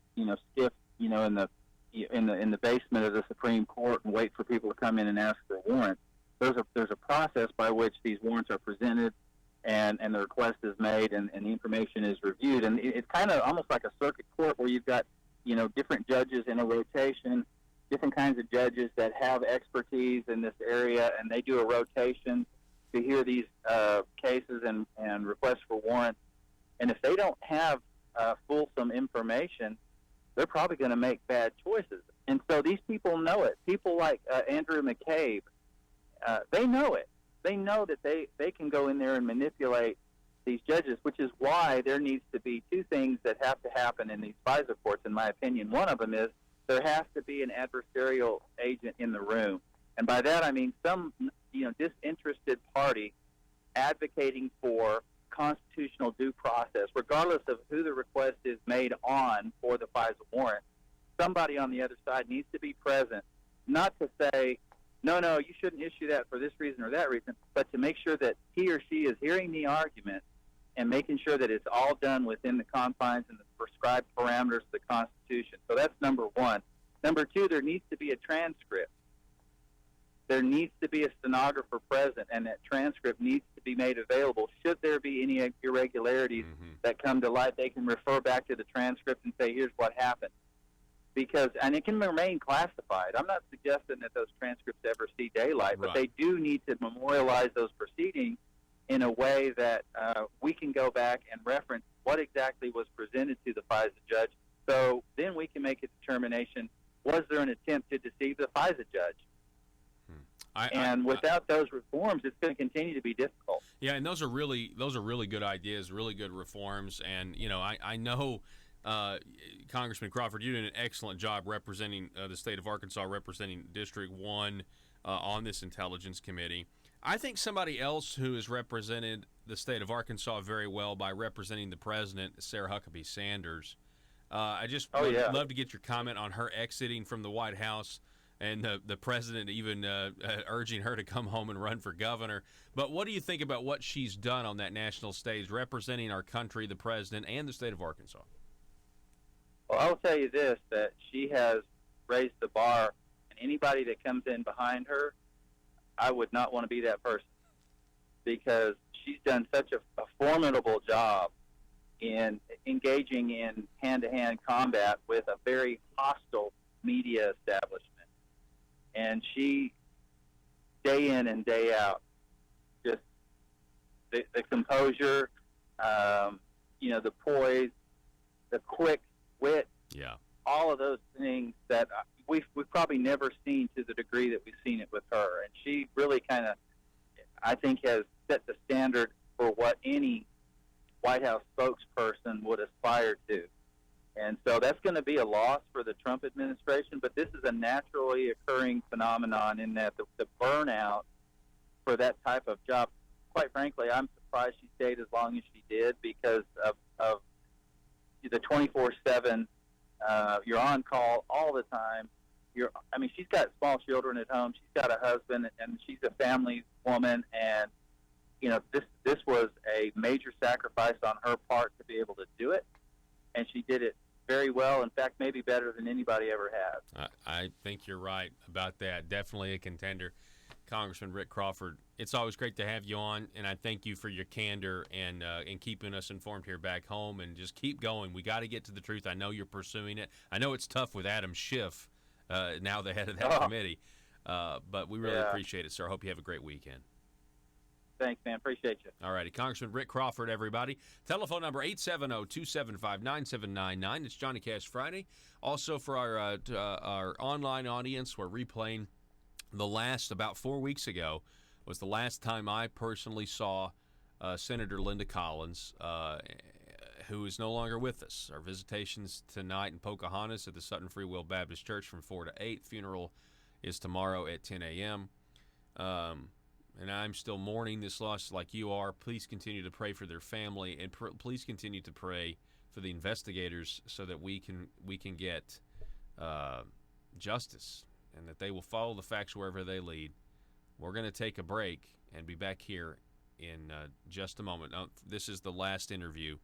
skiff, in the basement of the Supreme Court and wait for people to come in and ask for warrants. There's a process by which these warrants are presented, and the request is made, and the information is reviewed. And it's kind of almost like a circuit court where you've got, different judges in a rotation, different kinds of judges that have expertise in this area, and they do a rotation to hear these cases and requests for warrants. And if they don't have fulsome information, they're probably going to make bad choices. And so these people know it. People like Andrew McCabe, they know it. They know that they can go in there and manipulate these judges, which is why there needs to be two things that have to happen in these FISA courts, in my opinion. One of them is there has to be an adversarial agent in the room. And by that I mean some disinterested party advocating for constitutional due process, regardless of who the request is made on for the FISA warrant. Somebody on the other side needs to be present, not to say, no, you shouldn't issue that for this reason or that reason, but to make sure that he or she is hearing the argument and making sure that it's all done within the confines and the prescribed parameters of the Constitution. So that's number one. Number two, there needs to be a transcript. There needs to be a stenographer present, and that transcript needs to be made available. Should there be any irregularities that come to light, they can refer back to the transcript and say, here's what happened. And it can remain classified. I'm not suggesting that those transcripts ever see daylight, but they do need to memorialize those proceedings in a way that we can go back and reference what exactly was presented to the FISA judge. So then we can make a determination, was there an attempt to deceive the FISA judge? Without those reforms, it's going to continue to be difficult. Yeah, and those are really good ideas, really good reforms. And I know Congressman Crawford, you did an excellent job representing the state of Arkansas, representing District 1 on this Intelligence Committee. I think somebody else who has represented the state of Arkansas very well by representing the president, Sarah Huckabee Sanders. I just would love to get your comment on her exiting from the White House and the president even urging her to come home and run for governor. But what do you think about what she's done on that national stage, representing our country, the president, and the state of Arkansas? Well, I'll tell you this, that she has raised the bar, and anybody that comes in behind her, I would not want to be that person, because she's done such a formidable job in engaging in hand-to-hand combat with a very hostile media establishment. And she, day in and day out, just the composure, the poise, the quick wit, all of those things that we've probably never seen to the degree that we've seen it with her. And she really kind of, I think, has set the standard for what any White House spokesperson would aspire to. And so that's going to be a loss for the Trump administration, but this is a naturally occurring phenomenon in that the burnout for that type of job, quite frankly, I'm surprised she stayed as long as she did, because of the 24/7, you're on call all the time. She's got small children at home. She's got a husband, and she's a family woman, and this was a major sacrifice on her part to be able to do it, and she did it very well. In fact, maybe better than anybody ever has. I think you're right about that. Definitely a contender. Congressman Rick Crawford, it's always great to have you on, and I thank you for your candor and keeping us informed here back home, and just keep going. We got to get to the truth. I know you're pursuing it. I know it's tough with Adam Schiff, now the head of that committee, but we really appreciate it, sir. I hope you have a great weekend. Thanks, man. Appreciate you. All righty. Congressman Rick Crawford, everybody. Telephone number 870-275-9799. It's Johnny Cash Friday. Also, for our online audience, we're replaying the last, about 4 weeks ago, was the last time I personally saw Senator Linda Collins, who is no longer with us. Our visitation's tonight in Pocahontas at the Sutton Free Will Baptist Church from 4 to 8. Funeral is tomorrow at 10 a.m. And I'm still mourning this loss like you are. Please continue to pray for their family, and please continue to pray for the investigators so that we can get justice, and that they will follow the facts wherever they lead. We're going to take a break and be back here in just a moment. Now, this is the last interview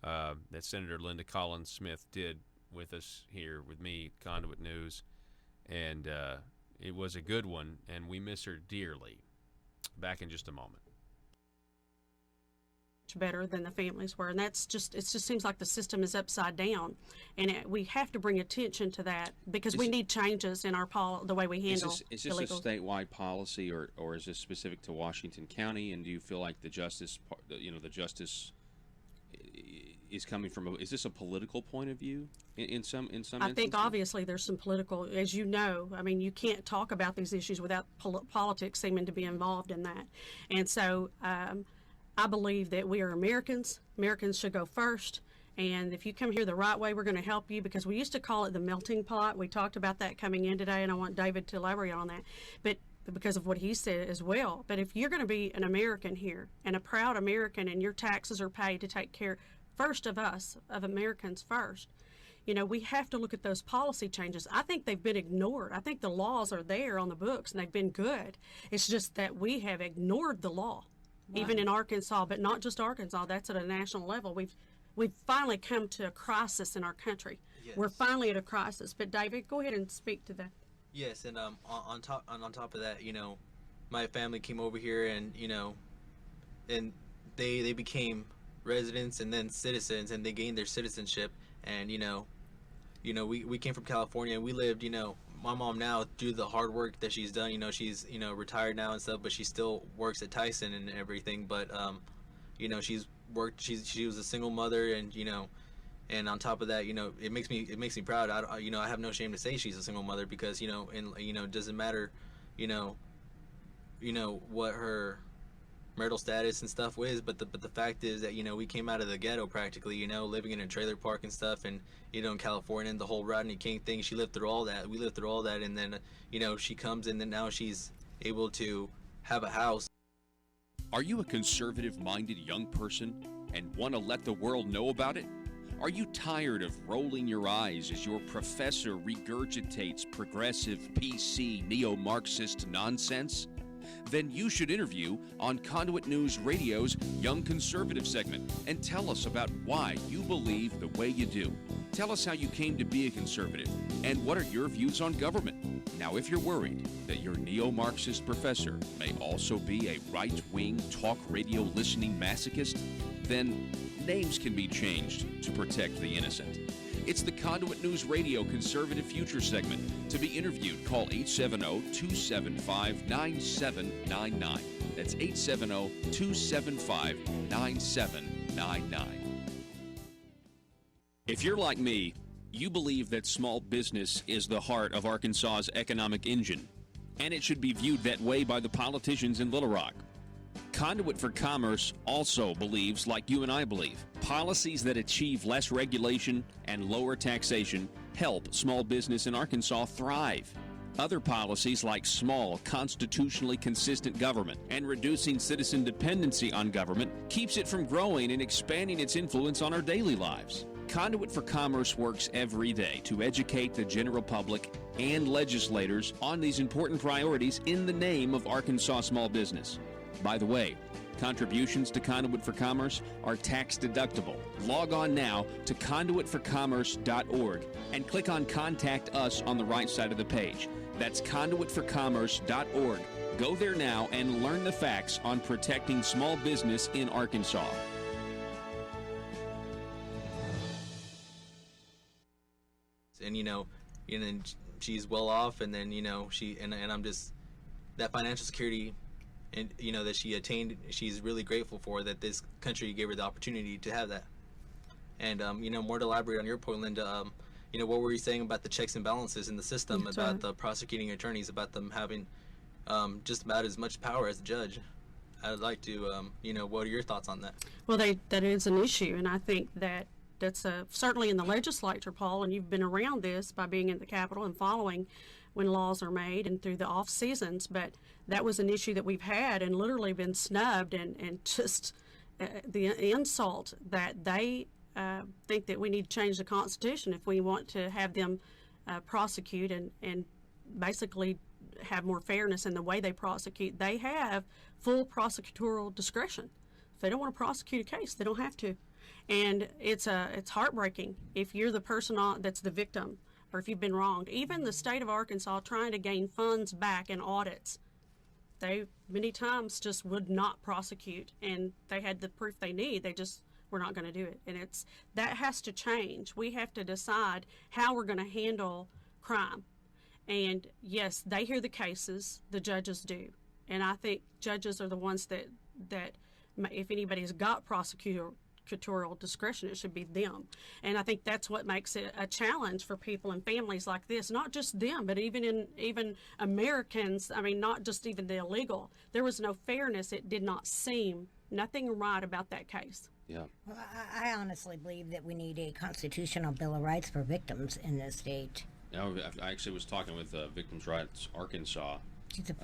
that Senator Linda Collins Smith did with us here with me at Conduit News, and it was a good one, and we miss her dearly. Back in just a moment. Better than the families were, and it just seems like the system is upside down, and we have to bring attention to that because we need changes in our the way we handle is this a statewide policy, or is this specific to Washington County? And do you feel like the justice is coming from is this a political point of view in some I instances? think obviously there's some political, as you know. I mean, you can't talk about these issues without politics seeming to be involved in that, and so I believe that we are Americans. Americans should go first. And if you come here the right way, we're going to help you, because we used to call it the melting pot. We talked about that coming in today, and I want David to elaborate on that. But because of what he said as well. But if you're going to be an American here and a proud American, and your taxes are paid to take care first of us, of Americans first, you know, we have to look at those policy changes. I think they've been ignored. I think the laws are there on the books, and they've been good. It's just that we have ignored the law. Right. Even in Arkansas, but not just Arkansas. That's at a national level. We've finally come to a crisis in our country. Yes. We're finally at a crisis. But David, go ahead and speak to that. Yes, and on top of that, you know, my family came over here, and you know, and they became residents and then citizens, and they gained their citizenship. And you know, we came from California, and we lived, you know. My mom now, through the hard work that she's done, you know, she's, you know, retired now and stuff, but she still works at Tyson and everything. But, you know, she's worked. She was a single mother, and you know, and on top of that, you know, it makes me proud. I have no shame to say she's a single mother, because you know, and you know, it doesn't matter, you know, what her marital status and stuff is, but the fact is that, you know, we came out of the ghetto practically, you know, living in a trailer park and stuff, and you know, in California, and the whole Rodney King thing, she lived through all that. We lived through all that, and then you know, she comes in, and now she's able to have a house. Are you a conservative-minded young person and want to let the world know about it? Are you tired of rolling your eyes as your professor regurgitates progressive, PC, neo-Marxist nonsense? Then you should interview on Conduit News Radio's Young Conservative segment and tell us about why you believe the way you do. Tell us how you came to be a conservative and what are your views on government. Now, if you're worried that your neo-Marxist professor may also be a right-wing talk radio listening masochist, then names can be changed to protect the innocent. It's the Conduit News Radio Conservative Future segment. To be interviewed, call 870-275-9799. That's 870-275-9799. If you're like me, you believe that small business is the heart of Arkansas's economic engine, and it should be viewed that way by the politicians in Little Rock. Conduit for Commerce also believes, like you and I believe, policies that achieve less regulation and lower taxation help small business in Arkansas thrive. Other policies like small, constitutionally consistent government and reducing citizen dependency on government keeps it from growing and expanding its influence on our daily lives. Conduit for Commerce works every day to educate the general public and legislators on these important priorities in the name of Arkansas small business. By the way, contributions to Conduit for Commerce are tax deductible. Log on now to conduitforcommerce.org and click on Contact Us on the right side of the page. That's conduitforcommerce.org. Go there now and learn the facts on protecting small business in Arkansas. And you know, she's well off, and then you know, and I'm just, that financial security, and you know, that she attained, she's really grateful for that this country gave her the opportunity to have that. And you know, more to elaborate on your point, Linda, you know, what were you saying about the checks and balances in the system, about the prosecuting attorneys, about them having, just about as much power as the judge. I'd like to, what are your thoughts on that? Well, that is an issue, and I think that's certainly in the legislature, Paul, and you've been around this by being in the Capitol and following when laws are made and through the off seasons, but that was an issue that we've had and literally been snubbed, and just the insult that they think that we need to change the Constitution if we want to have them prosecute and basically have more fairness in the way they prosecute. They have full prosecutorial discretion. If they don't want to prosecute a case, they don't have to. And it's heartbreaking if you're the person that's the victim, or if you've been wronged. Even the state of Arkansas trying to gain funds back in audits, they many times just would not prosecute, and they had the proof they need. They just were not going to do it. And that has to change. We have to decide how we're going to handle crime. And yes, they hear the cases, the judges do. And I think judges are the ones that if anybody's got prosecutorial discretion, it should be them. And I think that's what makes it a challenge for people and families like this, not just them, but even Americans. I mean, not just even the illegal. There was no fairness. It did not seem, nothing right about that case. Yeah. Well, I honestly believe that we need a constitutional Bill of Rights for victims in this state. I actually was talking with Victims' Rights Arkansas. She's a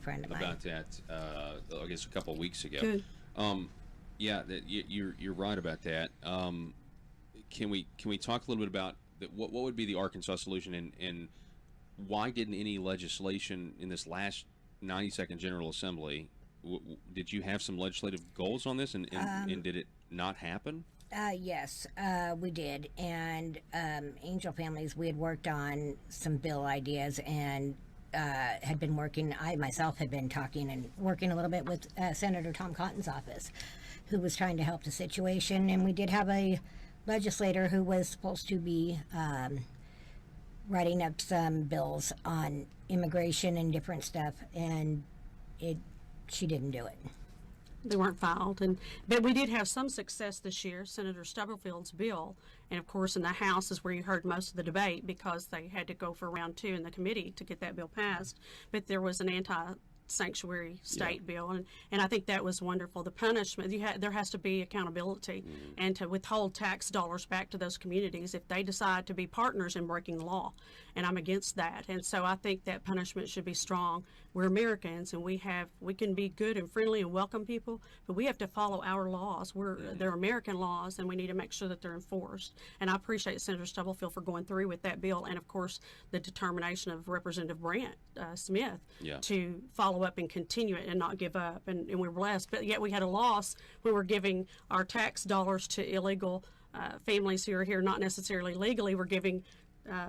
friend of mine. About that, I guess a couple of weeks ago. Good. Yeah, you're right about that. Can we talk a little bit about what would be the Arkansas solution, and why didn't any legislation in this last 92nd General Assembly? Did you have some legislative goals on this, and did it not happen? Yes, we did. And Angel Families, we had worked on some bill ideas and had been working, I myself had been talking and working a little bit with Senator Tom Cotton's office, who was trying to help the situation. And we did have a legislator who was supposed to be writing up some bills on immigration and different stuff, and she didn't do it. They weren't filed, but we did have some success this year. Senator Stubblefield's bill, and of course in the House is where you heard most of the debate, because they had to go for round 2 in the committee to get that bill passed. But there was an anti-sanctuary state bill, and I think that was wonderful. The punishment, there has to be accountability, and to withhold tax dollars back to those communities if they decide to be partners in breaking the law, and I'm against that. And so I think that punishment should be strong. We're Americans, and we can be good and friendly and welcome people, but we have to follow our laws. They're American laws, and we need to make sure that they're enforced. And I appreciate Senator Stubblefield for going through with that bill, and of course the determination of Representative Brant Smith to follow up and continue it and not give up. And we're blessed, but yet we had a loss. We were giving our tax dollars to illegal families who are here not necessarily legally. We're giving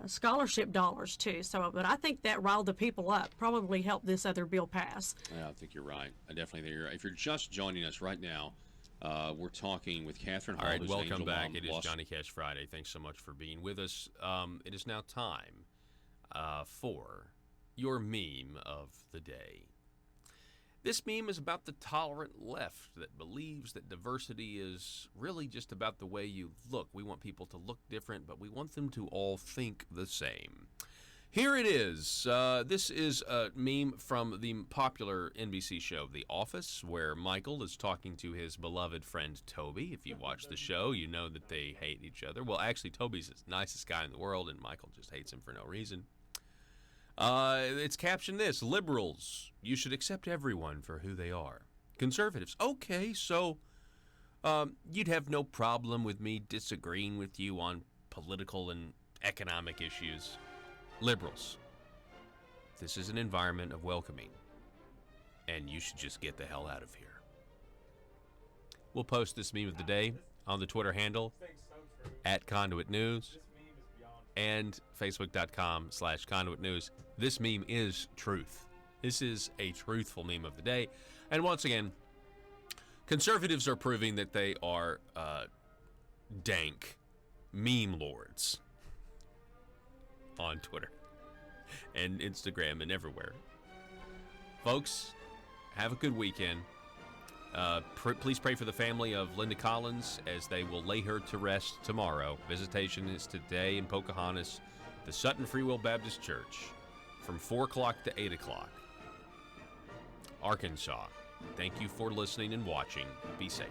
scholarship dollars too. So, but I think that riled the people up, probably helped this other bill pass. Yeah, I think you're right. I definitely think you're right. If you're just joining us right now, we're talking with Catherine Hall. All right, who's welcome Angel back. Mom, It is Johnny Cash Friday. Thanks so much for being with us. It is now time for your meme of the day. This meme is about the tolerant left that believes that diversity is really just about the way you look. We want people to look different, but we want them to all think the same. Here it is. This is a meme from the popular NBC show The Office, where Michael is talking to his beloved friend Toby. If you watch the show, you know that they hate each other. Well, actually, Toby's the nicest guy in the world, and Michael just hates him for no reason. It's captioned this: liberals, you should accept everyone for who they are. Conservatives, okay, so you'd have no problem with me disagreeing with you on political and economic issues. Liberals, this is an environment of welcoming, and you should just get the hell out of here. We'll post this meme of the day on the Twitter handle @Conduit News and Facebook.com/Conduit News. This meme is truth. This is a truthful meme of the day. And once again, conservatives are proving that they are dank meme lords on Twitter and Instagram and everywhere. Folks, have a good weekend. Please pray for the family of Linda Collins as they will lay her to rest tomorrow. Visitation is today in Pocahontas, the Sutton Free Will Baptist Church, from 4 o'clock to 8 o'clock. Arkansas. Thank you for listening and watching. Be safe.